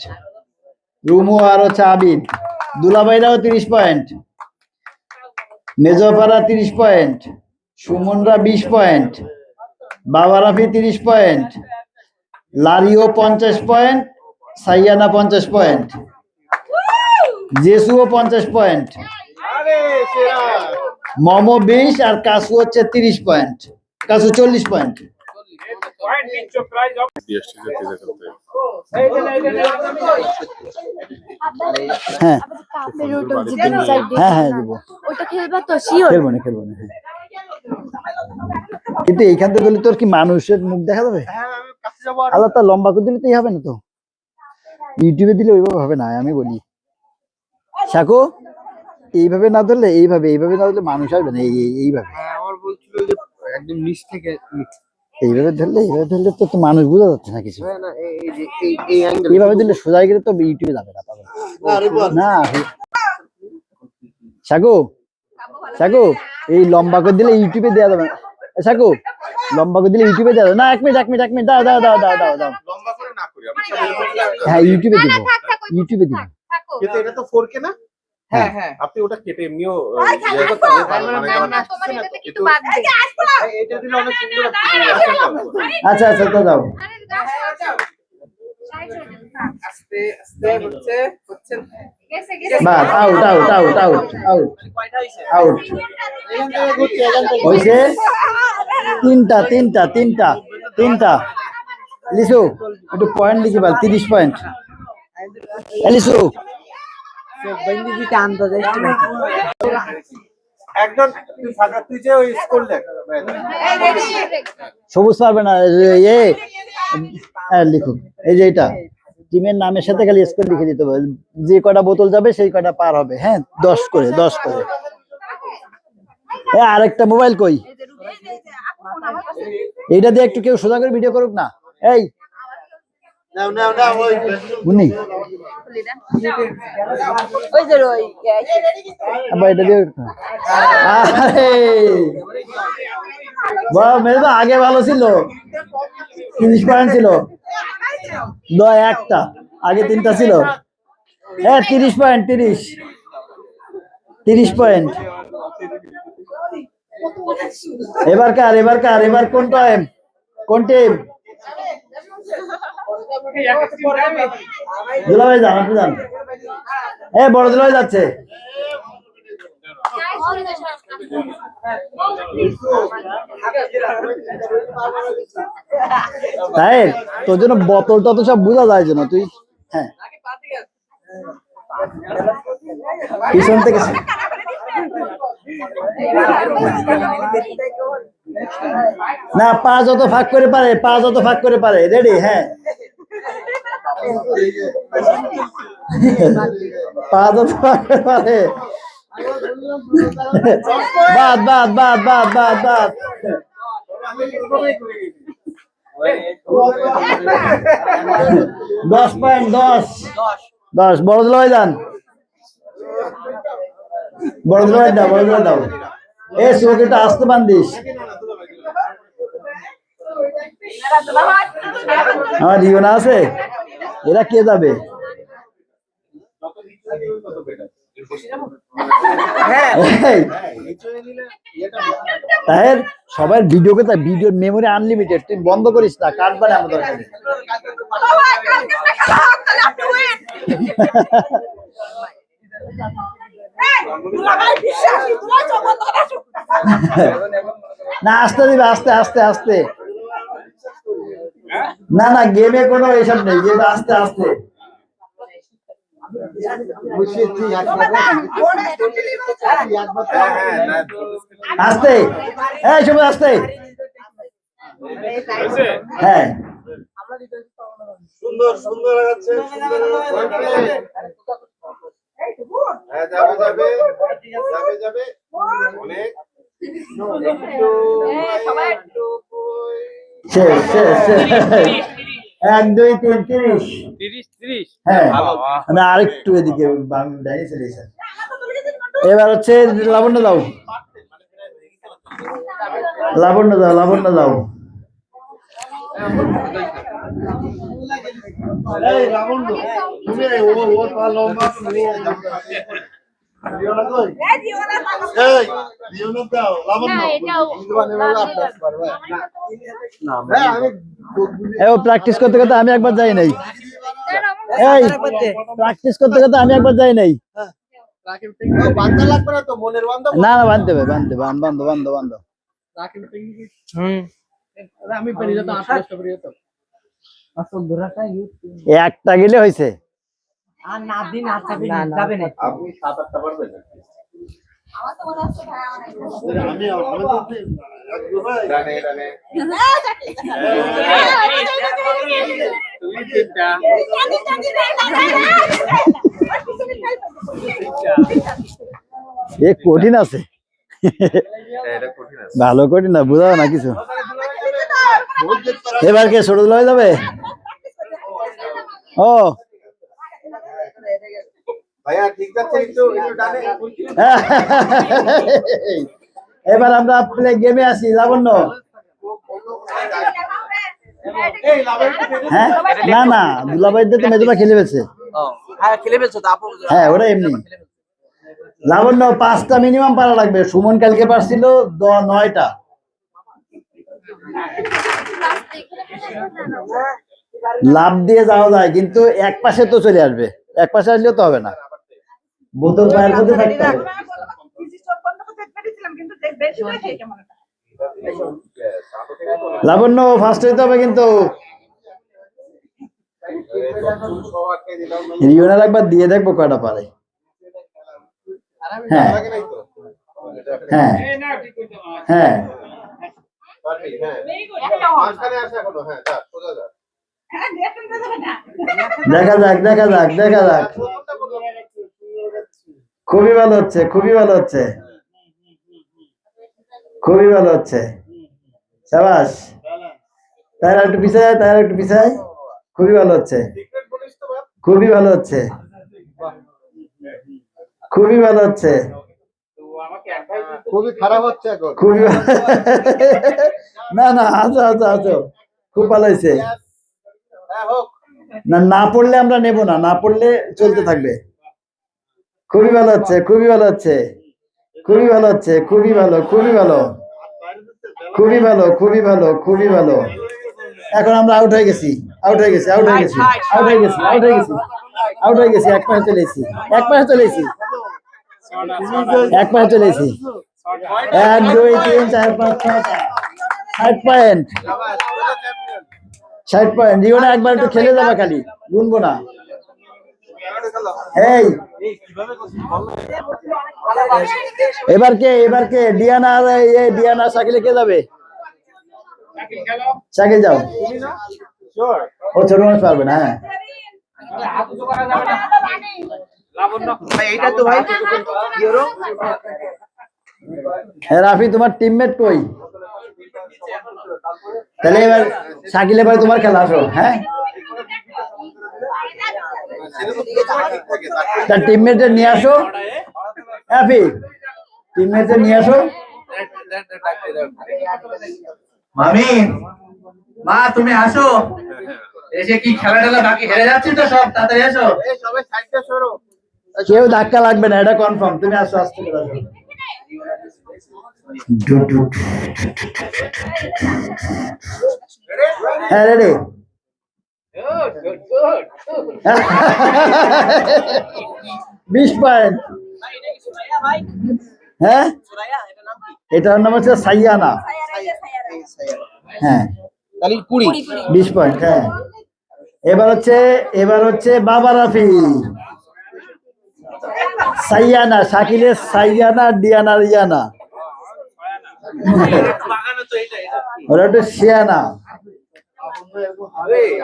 রুমু আর হচ্ছে আবিদ, দুলাভাইরাও 30 পয়েন্ট, মেজোপাড়া 30 পয়েন্ট, সুমনরা 20 পয়েন্ট, বাবা রাফি 30 পয়েন্ট, লারিও 50 পয়েন্ট, সাইয়ানা 50 পয়েন্ট, জেসুও 50 পয়েন্ট, মমো 20 আর কাসু হচ্ছে 30 পয়েন্ট, কাসু 40 পয়েন্ট। হ্যাঁ হ্যাঁ হ্যাঁ দেবো, খেলবো না খেলবো না। কিন্তু এইখান থেকে গেলে তোর কি মানুষের মুখ দেখা যাবে? আল্লাহ, তা লম্বা করে দিলে তো হবে না, তো ইউটিউবে দিলে ওইভাবে হবে না। আমি বলি শাকু, এইভাবে না ধরলে, এইভাবে এইভাবে না ধরলে মানুষ আসবে না। এইভাবে আমার বলছিল যে একদম নিচ থেকে এইভাবে ধরলে তো মানুষ বোঝা যাচ্ছে না কিছু। না এই যে এই অ্যাঙ্গেল এইভাবে দিলে সোজা গেলে তো ইউটিউবে যাবে না না। শাকু শাকু, এই লম্বা করে দিলে ইউটিউবে দেওয়া যাবে না। শাকু, লম্বা করে দিলে ইউটিউবে দেওয়া যাবে না। 1 মিনিট 1 মিনিট 1 মিনিট, দাও দাও দাও দাও দাও দাও। লম্বা করে না করি আমি। হ্যাঁ, ইউটিউবে দিব, ইউটিউবে দিব। কিন্তু এটা তো 4K না? হ্যাঁ হ্যাঁ, আপনি ওটা কেটে এমনিও এটা দিলে অনেক সুন্দর। আচ্ছা আচ্ছা, তো দাও। আস্তে আস্তে হচ্ছে বাস, out out out out out out হইছে। তিনটা তিনটা তিনটা তিনটা। লিসু একটু পয়েন্ট লিখি বল, 30 পয়েন্ট। লিসু একজন তুই ফাঁকা, তুই যে ওই স্কোর দেখ। সবুজ পারবে না। লিখুক, এই যে এটা টিমের নামের সাথে খালি স্কোর লিখে দিতে হবে। যে কটা বোতল যাবে সেই কটা পার হবে। হ্যাঁ, 10 করে 10 করে। আরেকটা মোবাইল কই? এইটা দিয়ে একটু কেউ সোজা করে ভিডিও করুক না। এই বুনি আব্বা এটা দিয়ে আরে বাহ মেরে তো আগে ভালো ছিল 30 পয়েন্ট ছিল একটা আগে 3টা ছিল হ্যাঁ 30 পয়েন্ট 30 পয়েন্ট এবার কোন টিম দুলাভাই যান আপনি যান বড় দুলাভাই যাচ্ছে তাই তোর জন্য বোতলটা তো সব বোঝা যায় না তুই হ্যাঁ পিছন থেকে না পা যত ফাঁক করে পারে রেডি হ্যাঁ পা যত ফাঁক করে পারে বাদ 10 পয়েন্ট 10 বড় দিল যান বড় দিল দাও এই চোখটা আসতে বান্দিস আমার রিওনা আছে এরা কে যাবে তাহের সবাই ভিডিওকে তাই ভিডিওর মেমোরি আনলিমিটেড তুই বন্ধ করিস না কাটবা না আমাদের না আসতে দিবে আস্তে না গেমে কোনো এসব নেই গেমে আস্তে সবাই আস্তে হ্যাঁ সুন্দর লাগাচ্ছে যাবে অনেক শেষ 1 2 3 30 হ্যাঁ না আরেকটু এদিকে এবার হচ্ছে লাবণ্য দাও প্র্যাকটিস করতে আমি একবার যাই নাই না বাঁধতে হবে বান্ধব একটা গেলে হয়েছে কঠিন আছে ভালো কঠিন না বুঝাও না কিছু এবার কে ছোট হয়ে যাবে ও এবার আমরা প্লে গেমে আসি লাবণ্য হ্যাঁ না দুলাভাই তো মেজবা খেলে ফেলছে হ্যাঁ ওরা এমনি লাবণ্য 5টা মিনিমাম পারা লাগবে সুমন কালকে পারছিল 9টা লাভ দিয়ে যাওয়া যায় কিন্তু এক পাশে তো চলে আসবে এক পাশে আসলে তো হবে না বোতল পায়ের মধ্যে থাকতে হবে লাবণ্য ফার্স্ট হইতে হবে কিন্তু রিওনার একবার দিয়ে দেখবো কয়টা পারে হ্যাঁ হ্যাঁ হ্যাঁ দেখা যাক খুবই ভালো হচ্ছে সাবাস তার একটু পিছায় খুবই ভালো হচ্ছে, খুবই ভালো হচ্ছে, খুবই ভালো হচ্ছে, খুবই খারাপ হচ্ছে এখন। খুবই না না, আছো আছো আছো, খুব ভালো হয়েছে। না না পড়লে আমরা নেব না, না পড়লে চলতে থাকবে। খুবই ভালো হচ্ছে, খুবই ভালো হচ্ছে, খুবই ভালো হচ্ছে, খুবই ভালো, খুবই ভালো, খুবই ভালো, খুবই ভালো, খুবই ভালো। এখন আমরা আউট হয়ে গেছি, আউট হয়ে গেছি, আউট হয়ে গেছি, আউট হয়ে গেছি, আউট হয়ে গেছি, আউট হয়ে গেছি, এক পাশে চলে এসেছি, এক পাশে চলে এসেছি, এক পাশে চলে এসেছি। 1 2 3 4 5 6 60 পয়েন্ট, 60 পয়েন্ট। রিওনা একবার একটু খেলে যাবা, খালি গুনবো না। এই এবার কে, এবার কে? ডিয়ানা আর ডিয়ানা শাকিলে কে যাবে? শাকিল যাও, ও ছোট মানুষ পারবে না। হ্যাঁ এইটা তো ভাই হ্যাঁ রাফি, তোমার টিমমেট কই? তাহলে এবার শাকিল, এবার তোমার খেলা, আসো। হ্যাঁ তার টিমমেটে নিয়ে আসো, রাফি টিমমেটে নিয়ে আসো। মামি, মা তুমি আসো, এসে কি খেলা টেলা বাকি হেরে যাচ্ছি তো সব, তাড়াতাড়ি আসো। সবাই সাইডটা সরো। কেউ ধাক্কা লাগবে না, এটা কনফার্ম। তুমি আসো, আসতে করে আসো। হ্যাঁ রেডি। 20 পয়েন্ট। হ্যাঁ এটার নাম হচ্ছে সাইয়ানা। হ্যাঁ তাহলে 20 20 পয়েন্ট। হ্যাঁ এবার হচ্ছে বাবা রাফি। সাইয়ানা, শাকিলের সাইয়ানা, ডিয়ানা রিয়ানা, ওরা একটু শিয়ানা।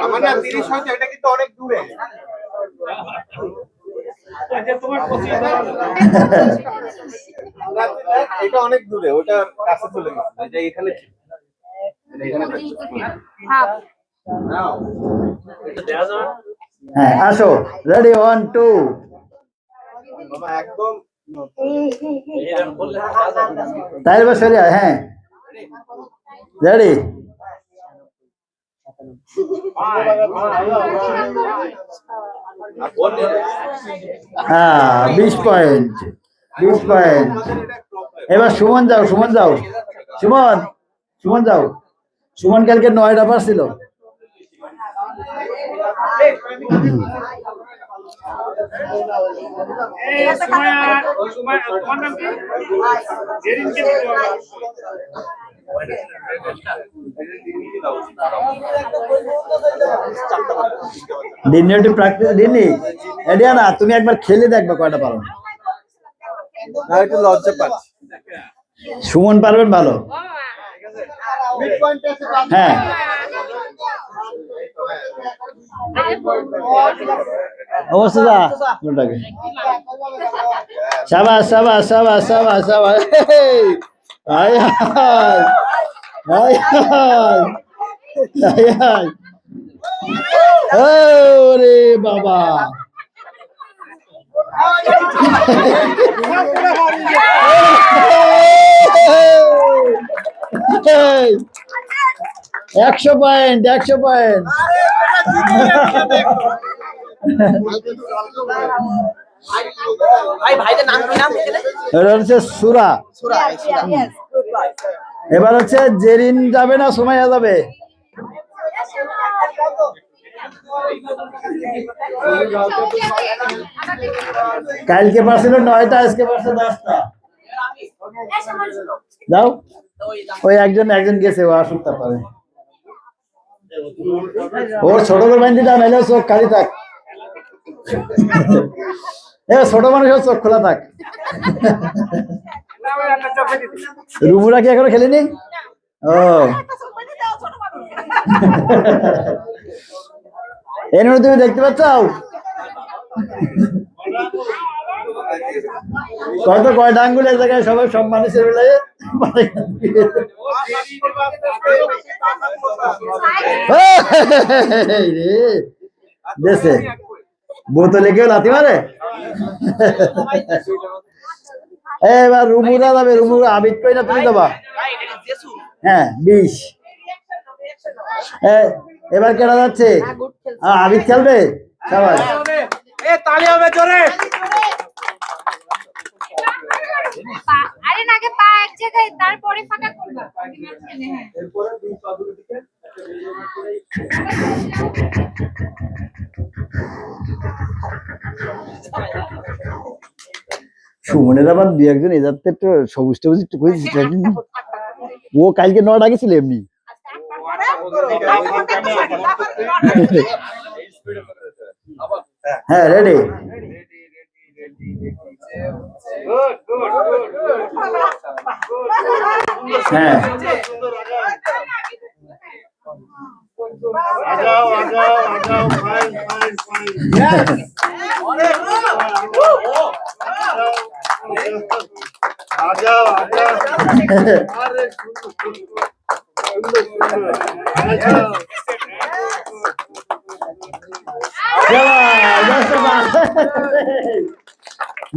আমার না 30 হচ্ছে, এটা কিন্তু অনেক দূরে। এটা অনেক দূরে, ওটা কাছে চলে গেছে, এটা এখানে হ্যাঁ আসো, রেডি 1 2। বাবা একদম তাই এবার সরে আয়। হ্যাঁ রেডি। হ্যাঁ 20 পয়েন্ট, 20 পয়েন্ট। এবার সুমন যাও, সুমন যাও, সুমন, সুমন যাও। সুমন কালকে 9টা পারছিল। দিনটি প্র্যাকটিস দিনই। এডিয়ানা তুমি একবার খেলে দেখবে কয়টা পারো। না, একটু লজ্জা পাচ্ছি। সুমন পারবেন ভালো। হ্যাঁ অবস্থা সাবাস সাবাস সাবাস সাবাস সাবাস। High high high high high, ওরে বাবা। Hey! 100 point, 100 point. এটা হচ্ছে সুরা। এবার হচ্ছে জেরিন যাবে না সুমাইয়া যাবে? কালকে পারছিল 9টা, আজকে পারছে 10টা। যাও, ওই একজন গেছে, ও আসুক তারপরে। ওর ছোট করে বাইন দিতে নাইলে চোখ খালি থাক। ছোট মানুষের চোখ খোলা থাক। রুমুরা কি এখনো খেলেনি? ও এর মধ্যে তুমি দেখতে পাচ্ছ কয়টা আঙ্গুলের জায়গায় সবাই সব মানুষের বেলায় দেশে বোতলে কেউ লাথি মারে। এবার রুমুরা যাবে, রুমু আবিদ কই না তুমি যাবা? হ্যাঁ 20। এবার কেনা যাচ্ছে? আবিদ খেলবে সবাই। তালি হবে জোরে। আরে নাকে পা এক জায়গায়, তারপরে ফাঁকা করবা। সুমনের আবার দু একজন এ যাতে একটু সবুজ টবুজ একটু করে দিতে পারি। ও কালকে 9 আগে ছিল এমনি। হ্যাঁ রেডি। হ্যাঁ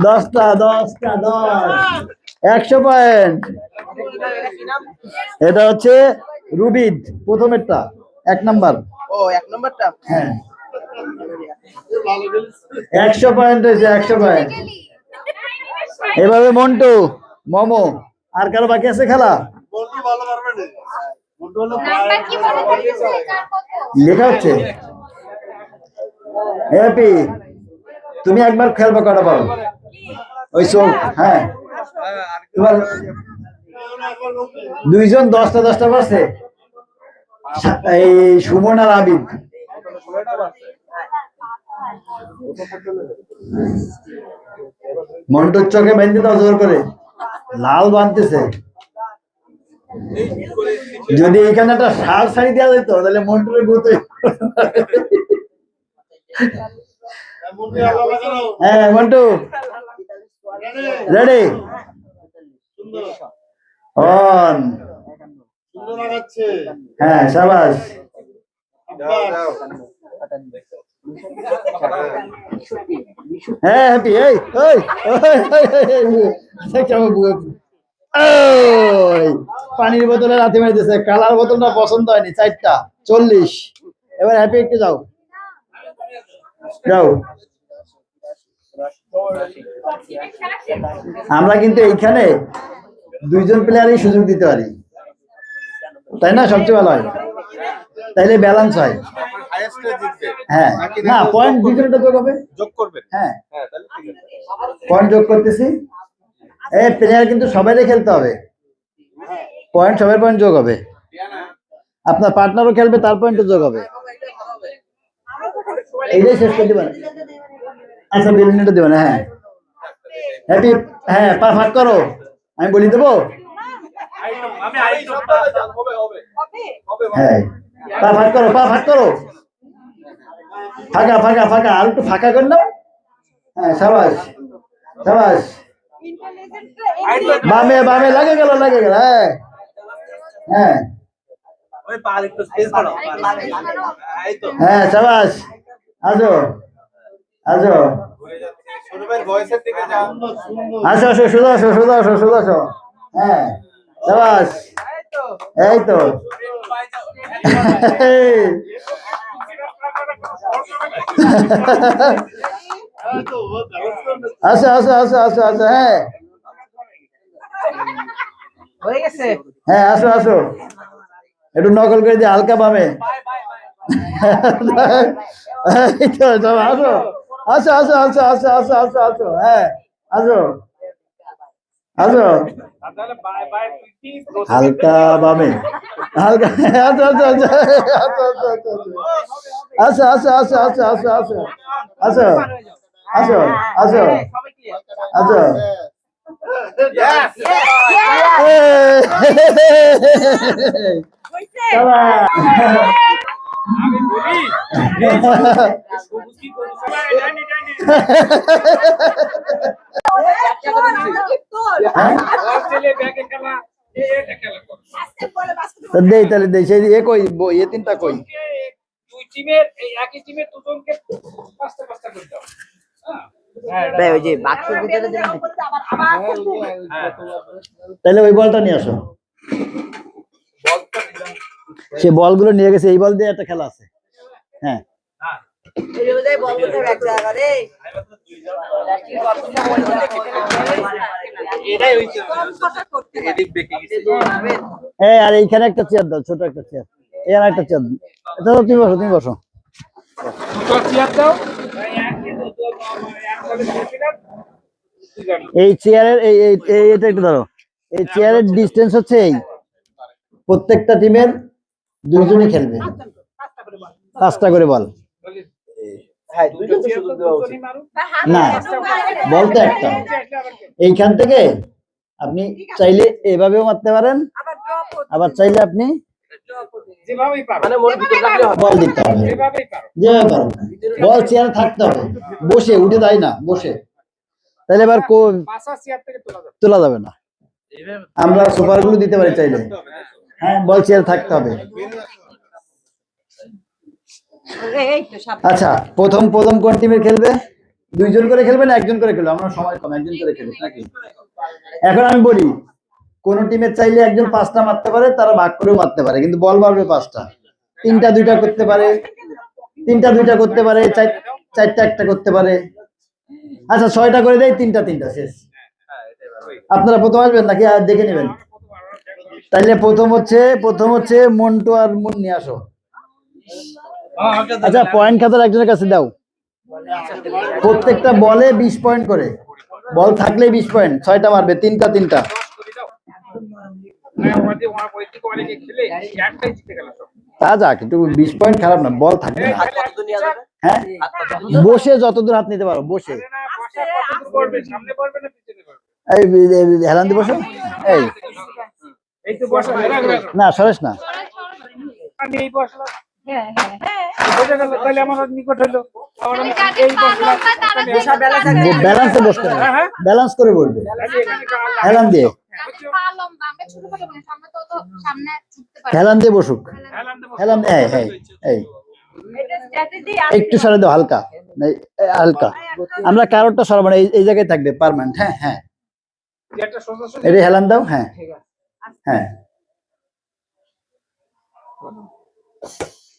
দশটা 100 পয়েন্ট। এটা হচ্ছে রুবিদ, প্রথমেরটা 1 নাম্বার। ও 1 নম্বরটা। হ্যাঁ 100 পয়েন্ট হয়েছে, 100 পয়েন্ট। এভাবে মন্টু, মমো, আর কারো বাকি আছে খেলা? লেখা হচ্ছে হ্যাপি। তুমি একবার খেলবো, কটা পারো? ওই চোখ। হ্যাঁ তোমার দুইজন 10টা পারছে, এই সুমন আর আবিদ। মন্টুর চোখে বেঁধে দাও জোর করে, লাল বানতেছে। যদি এখানে একটা শাল শাড়ি দেওয়া যেত তাহলে মন্টুর গুতে। হ্যাঁ মন্টু রেডি, অন। হ্যাঁ সাবাস। হ্যাঁ হ্যাপি। এই পানির বোতলে লাথি মারিতেছে, কালার বোতলটা পছন্দ হয়নি। 4টা 40। এবার হ্যাপি একটু যাও যাও। আমরা কিন্তু এইখানে 2জন প্লেয়ারই সুযোগ দিতে পারি, তাই না? সবচেয়ে ভালো হয়, তাইলে ব্যালেন্স হয়। হ্যাঁ না, পয়েন্ট 2জনটা যোগ হবে, যোগ করবেন। হ্যাঁ হ্যাঁ তাহলে ঠিক আছে। পয়েন্ট যোগ করতেছি। এই প্লেয়ার কিন্তু সবাইকে খেলতে হবে, পয়েন্ট সবার পয়েন্ট যোগ হবে। আপনার পার্টনারও খেলবে, তার পয়েন্টও যোগ হবে। এইটাই শেষ করে দিবেন। আচ্ছা বেলুনটা দিবেন। হ্যাঁ হ্যাপি। হ্যাঁ পা ফাঁক করো, আমি বলি দেবো। হ্যাঁ পা ফাঁক করো, পা ফাঁক করো, ফাঁকা ফাঁকা ফাঁকা, আর একটু ফাঁকা করে নাও। হ্যাঁ সাবাস সাবাস। বামে বামে লাগে গেল, লাগে গেল। হ্যাঁ হ্যাঁ হ্যাঁ সাবাস। আসো আসো আসো আসো, সোজা আসো, সোজা আসো, সোজা আসো। হ্যাঁ সাবাস, এই তো। আসো আসো আসো আসো আসো। হ্যাঁ হয়ে গেছে। হ্যাঁ আসো আসো, একটু নকল করে দিয়ে হালকা বামে। এই তো সব আসো আসো আসো আসো আসো আসো আসো আসো। হ্যাঁ আসো আসো, হালকা বামে, হালকা। আসো আসো আসো আসো আসো আসো আসো আসো আসো আসো আসো আসো আসো। তা দেই তাহলে দেই সেই এ কই এ তিনটা কই দুই টিমের এই একই টিমের দুজনকে পাঁচটা পাঁচটা করে দাও। ওই যে বাক্সের ভিতরে তাহলে ওই বলটা নিয়ে আসো। সে বলগুলো নিয়ে গেছে, এই বল দিয়ে একটা খেলা আছে। হ্যাঁ এই আর এইখানে একটা চেয়ার দাও, ছোট একটা চেয়ার, এই আর একটা চেয়ার। এটা তো তুমি বসো, তুমি বসো। এই চেয়ারের এটা একটু ধরো, এই চেয়ারের ডিস্টেন্স হচ্ছে এই, প্রত্যেকটা টিমের দুইজনই খেলবে, 5টা করে বল। না বলতে একটা, এইখান থেকে আপনি চাইলে এভাবেও মারতে পারেন, আবার চাইলে আপনি বল দিতে হবে, যেভাবে পারেন। বল চেয়ারে থাকতে হবে, বসে উঠে দেয় না, বসে। তাহলে এবার তোলা যাবে না, আমরা সুপার গুলো দিতে পারি চাইলে। হ্যাঁ বল চেয়ারে থাকতে হবে। আচ্ছা প্রথম কোন টিমের খেলবে? 2জন করে খেলবে না 1জন করে খেলবে? আমরা সময় কম, 1জন করে খেলবে নাকি? এখন আমি বলি, কোন টিমের চাইলে একজন 5টা মারতে পারে, তারা ভাগ করেও মারতে পারে, কিন্তু বল মারবে 5টা। 3টা 2টা করতে পারে, 3টা 2টা করতে পারে, 4টা 1টা করতে পারে। আচ্ছা 6টা করে দেয়, 3টা 3টা শেষ। আপনারা প্রথম আসবেন নাকি আর দেখে নেবেন? তাইলে প্রথম হচ্ছে মন্টু আর মুন্নি, আসো। আচ্ছা পয়েন্ট খাতার একজনের কাছে দাও। প্রত্যেকটা বলে 20 পয়েন্ট করে, বল থাকলে 20 পয়েন্ট, 6টা মারবে, 3টা 3টা। তা যাক, একটু 20 পয়েন্ট খারাপ না, বল থাকবে না। হ্যাঁ বসে যতদূর হাত নিতে পারো, বসে। এই হেলান দিয়ে বসো, এই না সরেস না, ব্যালেন্সে বসতে হবে, ব্যালেন্স করে বলবে, হেলান দিয়ে, হেলান দিয়ে বসুক, হেলান এই এই একটু সরে দাও, হালকা হালকা, আমরা কারোরটা সরাবো না, এই জায়গায় থাকবে পার্মানেন্ট। হ্যাঁ হ্যাঁ এটা হেলান দাও। হ্যাঁ হ্যাঁ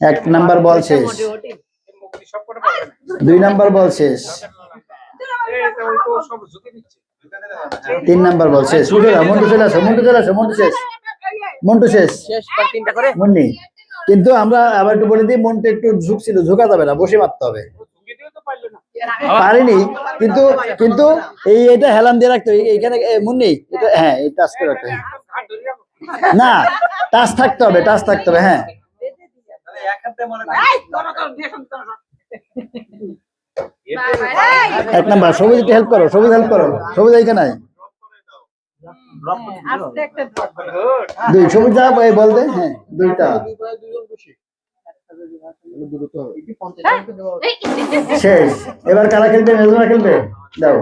1 নাম্বার বল শেষ, 2 নাম্বার বল শেষ, 3 নাম্বার বল শেষ। মন্টু চলে আসো, মন্টু চলে আসো, মন্টু শেষ, মন্টু শেষ, মুন্নি। কিন্তু আমরা আবার একটু বলে দিই, মনটা একটু ঝুঁকছিল, ঝুঁকা যাবে না, বসে মারতে হবে। পারিনি, কিন্তু কিন্তু এটা হেলান দিয়ে রাখতে হবে এইখানে, মুন্নি এটা, হ্যাঁ এই টাচ করে রাখতে হবে, না টাচ থাকতে হবে, টাচ থাকতে হবে। হ্যাঁ 1 নাম্বার সবুজ, একটু হেল্প করো, সবুজ হেল্প করো, সবুজ এইখানে 2 সবুজ যা বল দে। হ্যাঁ 2টা শেষ। এবার কারা খেলবে? মেজরা খেলবে, দাও।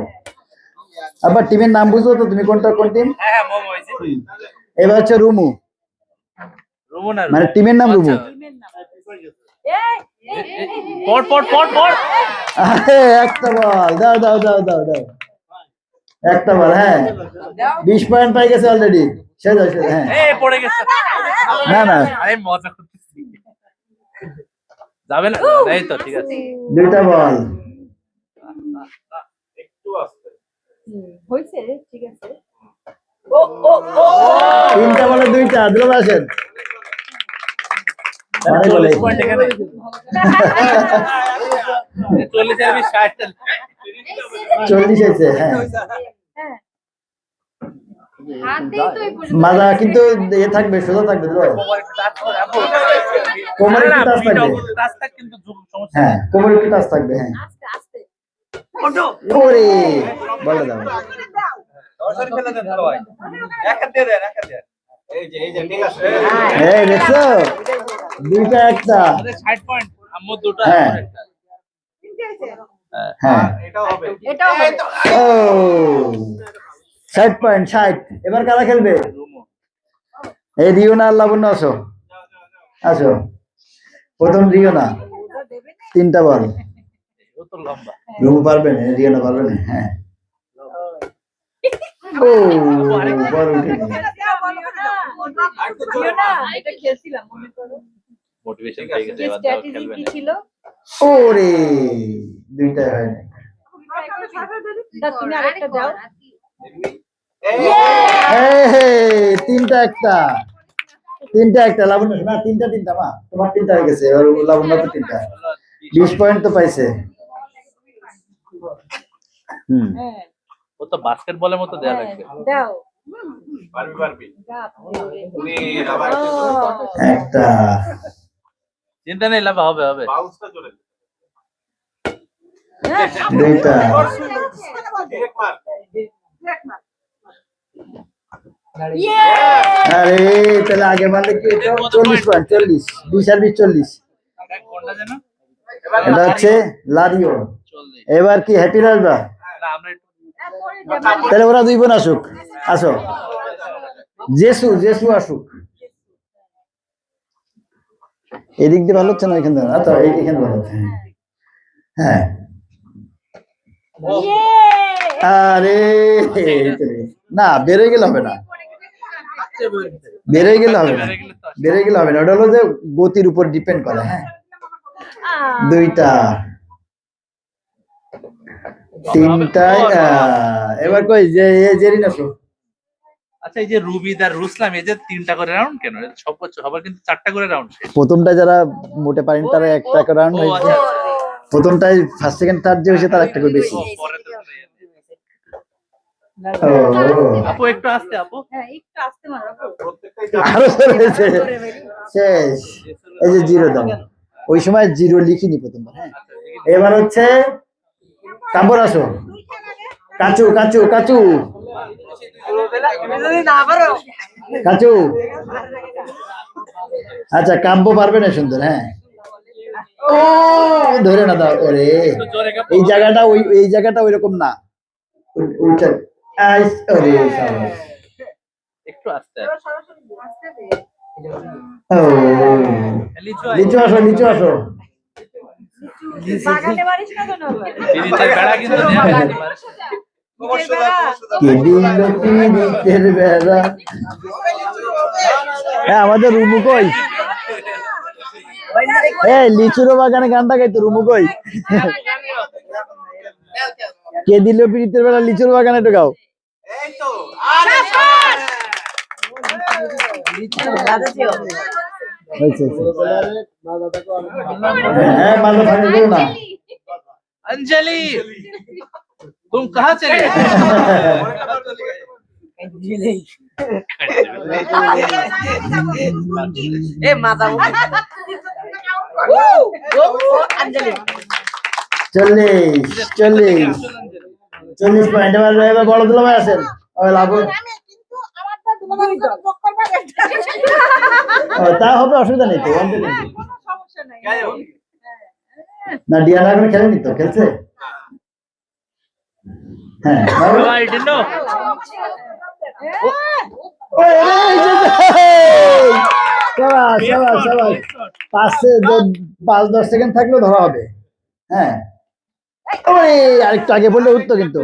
আবার টিমের নাম বুঝো তো তুমি, কোনটা কোন টিম? এবার হচ্ছে রুমু, মানে টিমের নাম রুমু। একটা বল দাও দাও দাও দাও দাও, একটা বল। হ্যাঁ 20 পয়েন্ট পাই গেছে অলরেডি, শেষ হয়েছে। হ্যাঁ না না যাবে না, এই তো ঠিক আছে। 2টা বল হইছে, ঠিক আছে। 3টা বলে 2টা দিল, আসেন। 40 পয়েন্ট এখানে, 40 হয়েছে। হ্যাঁ মাজা কিন্তু এ থাকবে, সোজা থাকবে, কোমরে একটু টাচ থাকবে। হ্যাঁ কোমরে একটু টাচ থাকবে। হ্যাঁ ওরে বলে দাও, এই দেখছো 2টা 1টা। হ্যাঁ হ্যাঁ ও 60 পয়েন্ট, 60। এবার কারা খেলবে? এই রিওনা আর লাবণ্য আসো, আসো। প্রথম রিওনা, 3টা বল। রুমু পারবে না, রিওনা পারবে না। হ্যাঁ, ও বল উঠেনি। ওরে 2টাই হয় না। এই 3টা একটা, 3টা একটা। লাবণ্য না, 3টা মা, তোমার 3টা হয়ে গেছে। এবার লাবণ্য তো 3টা, 20 পয়েন্ট তো পাইছে। ও তো বাস্কেটবলের মতো দেয়া লাগবে। দাও পারবি একটা, চিন্তা নেই, লাভ হবে হবে। বাউন্সটা চলে 2টা। ডিরেক্ট মার। আরে তাহলে আগে মানে কি 40 পয়েন্ট, 40, 20 আর 20 40। কোনটা যেন? এটা হচ্ছে লারিও। এবার কি হ্যাপি রাজবা? না, আমরা তাহলে ওরা 2 বোন আসুক, আসো। জেসু, জেসু আসুক। এদিক দিয়ে ভালো হচ্ছে না, এখান থেকে? আচ্ছা, এইখানে ভালো হচ্ছে। হ্যাঁ, আরে না, বেরোয় গেলে হবে না, বেরোয় গেলে হবে না, বেরোয় গেলে হবে না। ওটা হলো যে গতির উপর ডিপেন্ড করে। হ্যাঁ, 2টা, 3টায়। এবার কই যে জেরিন আসো। আচ্ছা, এই যে রুবিদ আর রুসলাম, এই যে 3টা করে রাউন্ড কেন? সবার কিন্তু 4টা করে রাউন্ড। প্রথমটা যারা মোটে পারেন তারা একটা রাউন্ড হয়েছে। প্রথমটাই ফার্স্ট সেকেন্ড থার্ড যে হয়েছে তার একটা করে বেশি। আপু একটু আস্তে, আপু একটু আসতে মারো। আরো চলেছে, শেষ। এই যে 0 দাও, ওই সময় 0 লিখিনি প্রথমবার। হ্যাঁ, এবার হচ্ছে কাব্বর আসো। কাচু, কাচু, কাচু, কাচু। আচ্ছা, কাব্য পারবে না সুন্দর। হ্যাঁ, ও ধরে না দাও। ওরে এই জায়গাটা, এই জায়গাটা ওইরকম না, ওইটা। ওরে শাবাশ। একটু আস্তে। ও নিচু আসো, নিচু আসো। বাগানে মারিস না কেন? বিরিতের বেড়া কিন্তু দেয়া লাগবে। কে দিল পিরিতের বেড়া। হ্যাঁ, আমাদের রুমু কই? এই লিচুরো বাগানে গানটা গাইতো, রুমু কই? কে দিল পিরিতের বেড়া, লিচুর বাগানে একটু গাও। হ্যাঁ, মাথা ভাঙে দিও না। अंजलि, तुम कहाँ चले? ए माता अंजलि 40 পয়েন্ট। এবার বড় দুলা ভাই আছেন। লাভ তা হবে, অসুবিধা নেই তো। না, ডিয়ানা এখন খেলেনি তো, খেলছে। হ্যাঁ, পাঁচে 5-10 সেকেন্ড থাকলেও ধরা হবে। হ্যাঁ, আরেকটু আগে বললে উঠতো কিন্তু।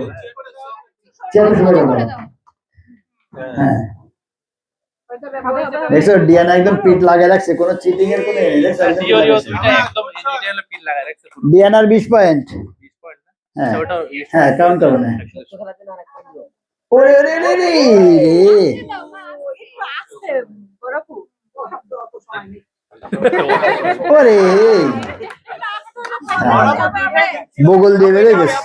হ্যাঁ, দেখছো ডিয়ানা একদম পিট লাগিয়ে রাখছে, কোনো চিটিং এর কোনো ডিয়ানার 20 পয়েন্ট। হ্যাঁ হ্যাঁ, কাউন্ট করো না। ওরে ওরে ওরে রে, ওরে বগল দিয়ে বেড়ে গেছে,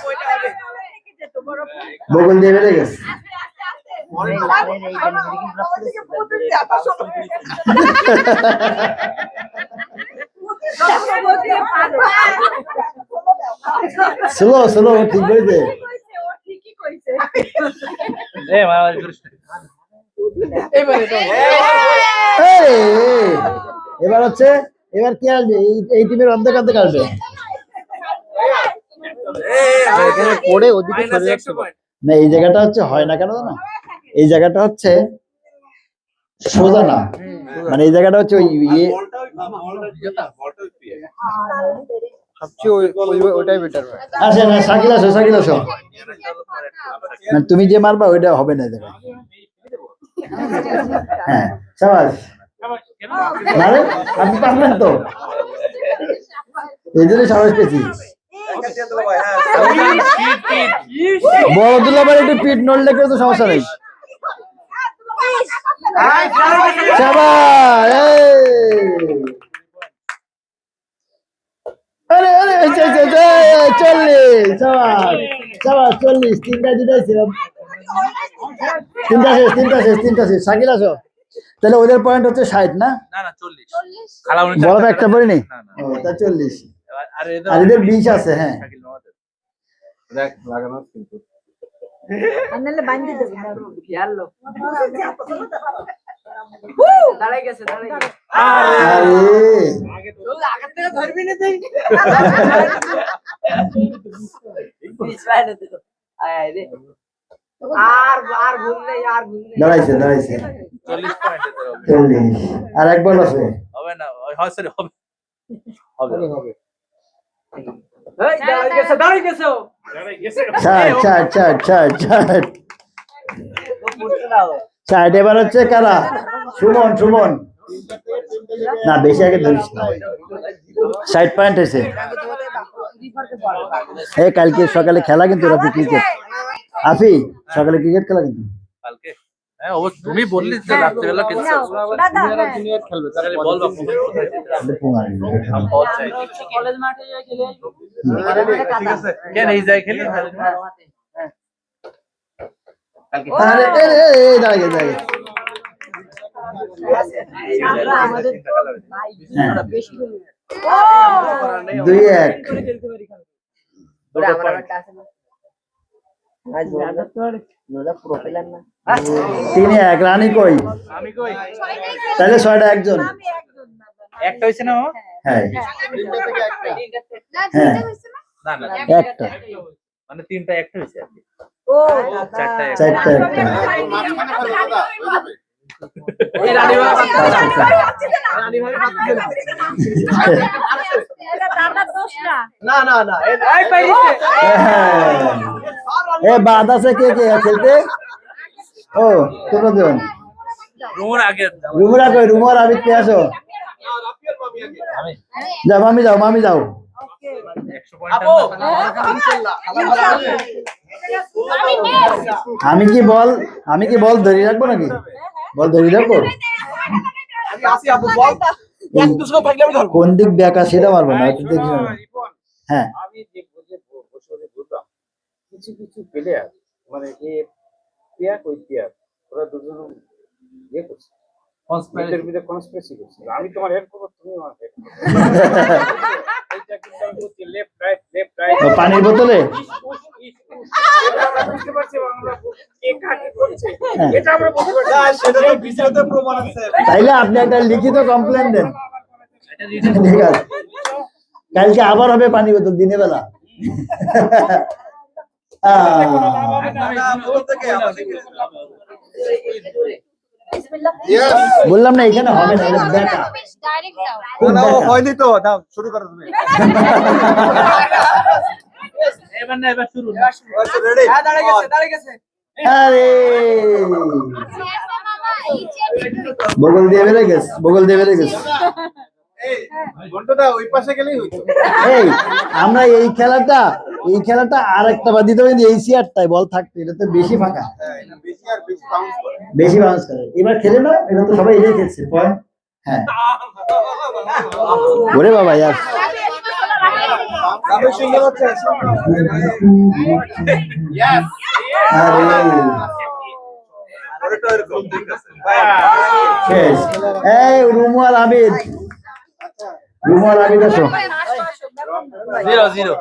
বগল দিয়ে বেড়ে গেছে। স্লো স্লো, ঠিক বলেছে। এবার হচ্ছে, এবার কি আসবে? এই টিমের অর্ধেক অর্ধেক আসবে। পড়ে ওদিকে সরে যাচ্ছে না, এই জায়গাটা হচ্ছে হয় না কেন না, এই জায়গাটা হচ্ছে সোজা না, মানে এই জায়গাটা হচ্ছে ওই ইয়ে ওইটাই বেটার হয়। আসে না, শাকিল আসো, শাকিল আসো। না, তুমি যে মারবা ওইটা হবে না এই জায়গায়। হ্যাঁ সাবাস, নারে আপনি পারবেন তো, এই জন্য সাবাস পেয়েছি। বড় দুলাবার একটু পিঠ নড়লে কেউ তো সমস্যা নেই। সাবাস, আরে আরে 40, সাবাস সাবাস 40, তিনটা ছিল, তিনটা শেষ। শাকিল আসো, তাহলে ওদের পয়েন্ট হচ্ছে 60 না? বড় একটা পড়িনি, ও তা 40, আর এদের 20 আছে। হ্যাঁ লাগানো কিন্তু দাঁড়াইছে 40, আর এক বল আছে। ছাড়, এবার হচ্ছে কারা? সুমন না, বেশি আগে ধরিস না, 60 পয়েন্ট হয়েছে। এই কালকে সকালে খেলা কিন্তু রাফি, ক্রিকেট। আফি সকালে ক্রিকেট খেলা কিন্তু কালকে। হ্যাঁ অবশ্য তুমি বললি যে রাত্রিবেলা খেলছো, খেলবে তাহলে বল বাপু কলেজ মাঠে যাই খেলে ঠিক আছে, কেন এই যাই খেলি আরে এই দাঁড়িয়ে 2-1। 3-1, রানী কই? তাহলে 6টা একজন একটা হইছে না? হ্যাঁ হ্যাঁ একটা, মানে 3টা একটা হইছে আর কি। ও 4টা একটা। এ বাদ আছে কে খেলতে? ও তোমরা দুজন। রুমর আবিদ কে আসো? যাও মামি যাও। আমি কি বল ধরে রাখবো নাকি? বল ধরে রাখবো, কোন দিক বেকা সেটা মারবো না, একটু দেখি। হ্যাঁ কিছু প্লেয়ার মানে ওরা দুজন ইয়ে করছে, কনস্পিরেসি করছে। আমি তোমার হেল্প করবো, তুমি আমার হেল্প করবে। পানির বোতলে তাইলে আপনি একটা লিখিত কমপ্লেন দেন, ঠিক আছে? কালকে আবার হবে পানি বোতল দিনের বেলা। বললাম না এখানে হবে না, হয়নি তো, দাও শুরু করো তুমি। এবার শুরু। আরে বগল দিয়ে বেড়ে গেছে। ওই পাশে গেলেই হইতো। এই আমরা এই খেলাটা আর একটা বাদ দিতে পারি, এই চেয়ারটায় বল থাকতো, এটা তো বেশি ফাঁকা, বেশি বাউন্স করে। এবার খেলে না, এটা তো সবাই এটাই খেলছে পয়েন্ট। হ্যাঁ ওরে বাবা यार, এই রুমুয়াল আবিদ আসো। 0-0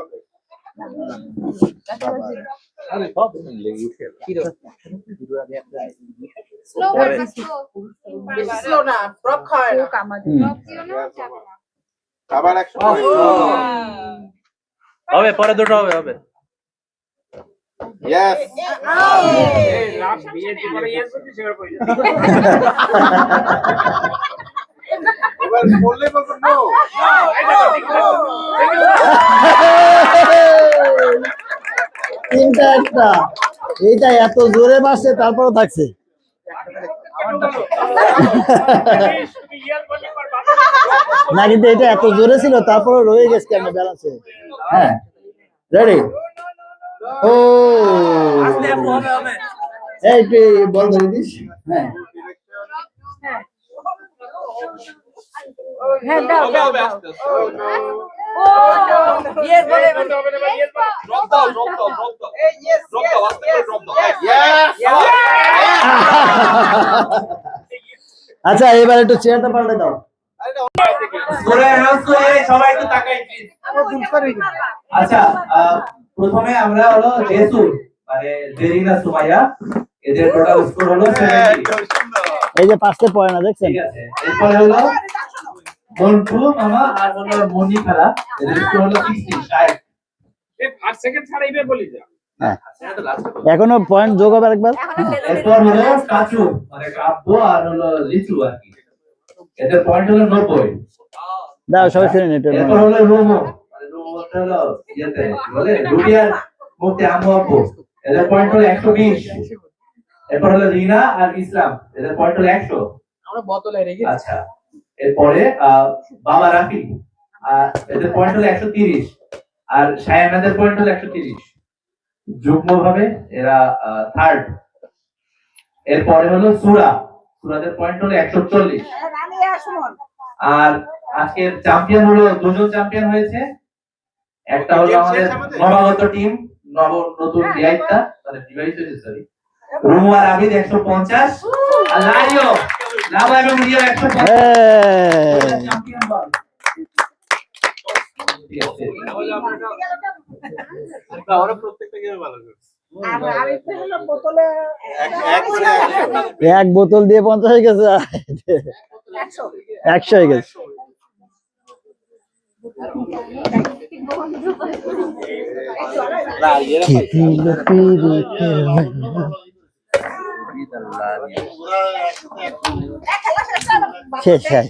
আবার 100 হবে, পরে দুটো হবে। Yes. এই লাভ বিয়ে জীবনে ইয়েস বলতে শেয়ার করে এবার বললে বলবো নো। তিনটা একটা, এইটা এত জোরে মারছে তারপরও থাকছে। না কিন্তু এটা এত জোরে ছিল তারপরে রয়ে গেছে কেন ব্যালেন্সে। হ্যাঁ রেডি। ও এই তুই বল ধরে দিস। হ্যাঁ হ্যাঁ দাও দাও দাও ও ইয়েস বলে Drop down. এই ইয়েস Drop down. আস্তে করে drop down. Yes. আচ্ছা এবার একটু চেয়ারটা পাল্টে দাও। স্কোরে অ্যানাউন্স করে সবাই একটু তাকাই প্লিজ। আচ্ছা প্রথমে আমরা হলো জেসুর মানে জেরিনা সুমাইয়া, এদের টোটাল স্কোর হলো 70। এই যে পাঁচটা পয়েন্ট না দেখছেন। ঠিক আছে, এরপরে হলো মন্টু মামা আর হলো মনি খেলা, এদের স্কোর হলো 60 60। এই ফার্স্ট সেকেন্ড ছাড়া এইবার বলি যা হ্যাঁ এখনো পয়েন্ট যোগ হবে আরেকবার। এরপর হলো কাচু মানে কাব্য আর হলো লিচু আর কি, এদের পয়েন্ট হলো 90। দাও সবাই শুনে নিতে। এরপর হলো রোমো মানে রোমো হলো ইয়েতে বলে রুটিয়ার মুক্তি আম্মু আব্বু, এদের পয়েন্ট হলো 120। এরপর হলো রিনা আর ইসলাম, এদের পয়েন্ট হলো 100। আমরা বোতলে রেখে আচ্ছা এরপরে বাবা রাফি আর এদের পয়েন্ট হলো 130 আর শায়ানাদের পয়েন্ট হলো 130। যুগ্ম ভাবে এরা থার্ড। এরপরে হলো সুরাদের পয়েন্ট হলো 140। রানী আসুন আর আজকের চ্যাম্পিয়ন হলো দুজন চ্যাম্পিয়ন হয়েছে, একটা হলো আমাদের নবাগত টিম নতুন ডিআইটা মানে ডিভাইস হয়েছে সরি রুমু আর আবিদ 150 আর লারিও লাভা এবং রিও 150 চ্যাম্পিয়ন বল। ঠিক আছে ওরা প্রত্যেকটা গেমে ভালো করছে। আর আরেকটা হলো বোতলে এক বোতল দিয়ে 50 হয়ে গেছে, 100 হয়ে গেছে। শেষ শেষ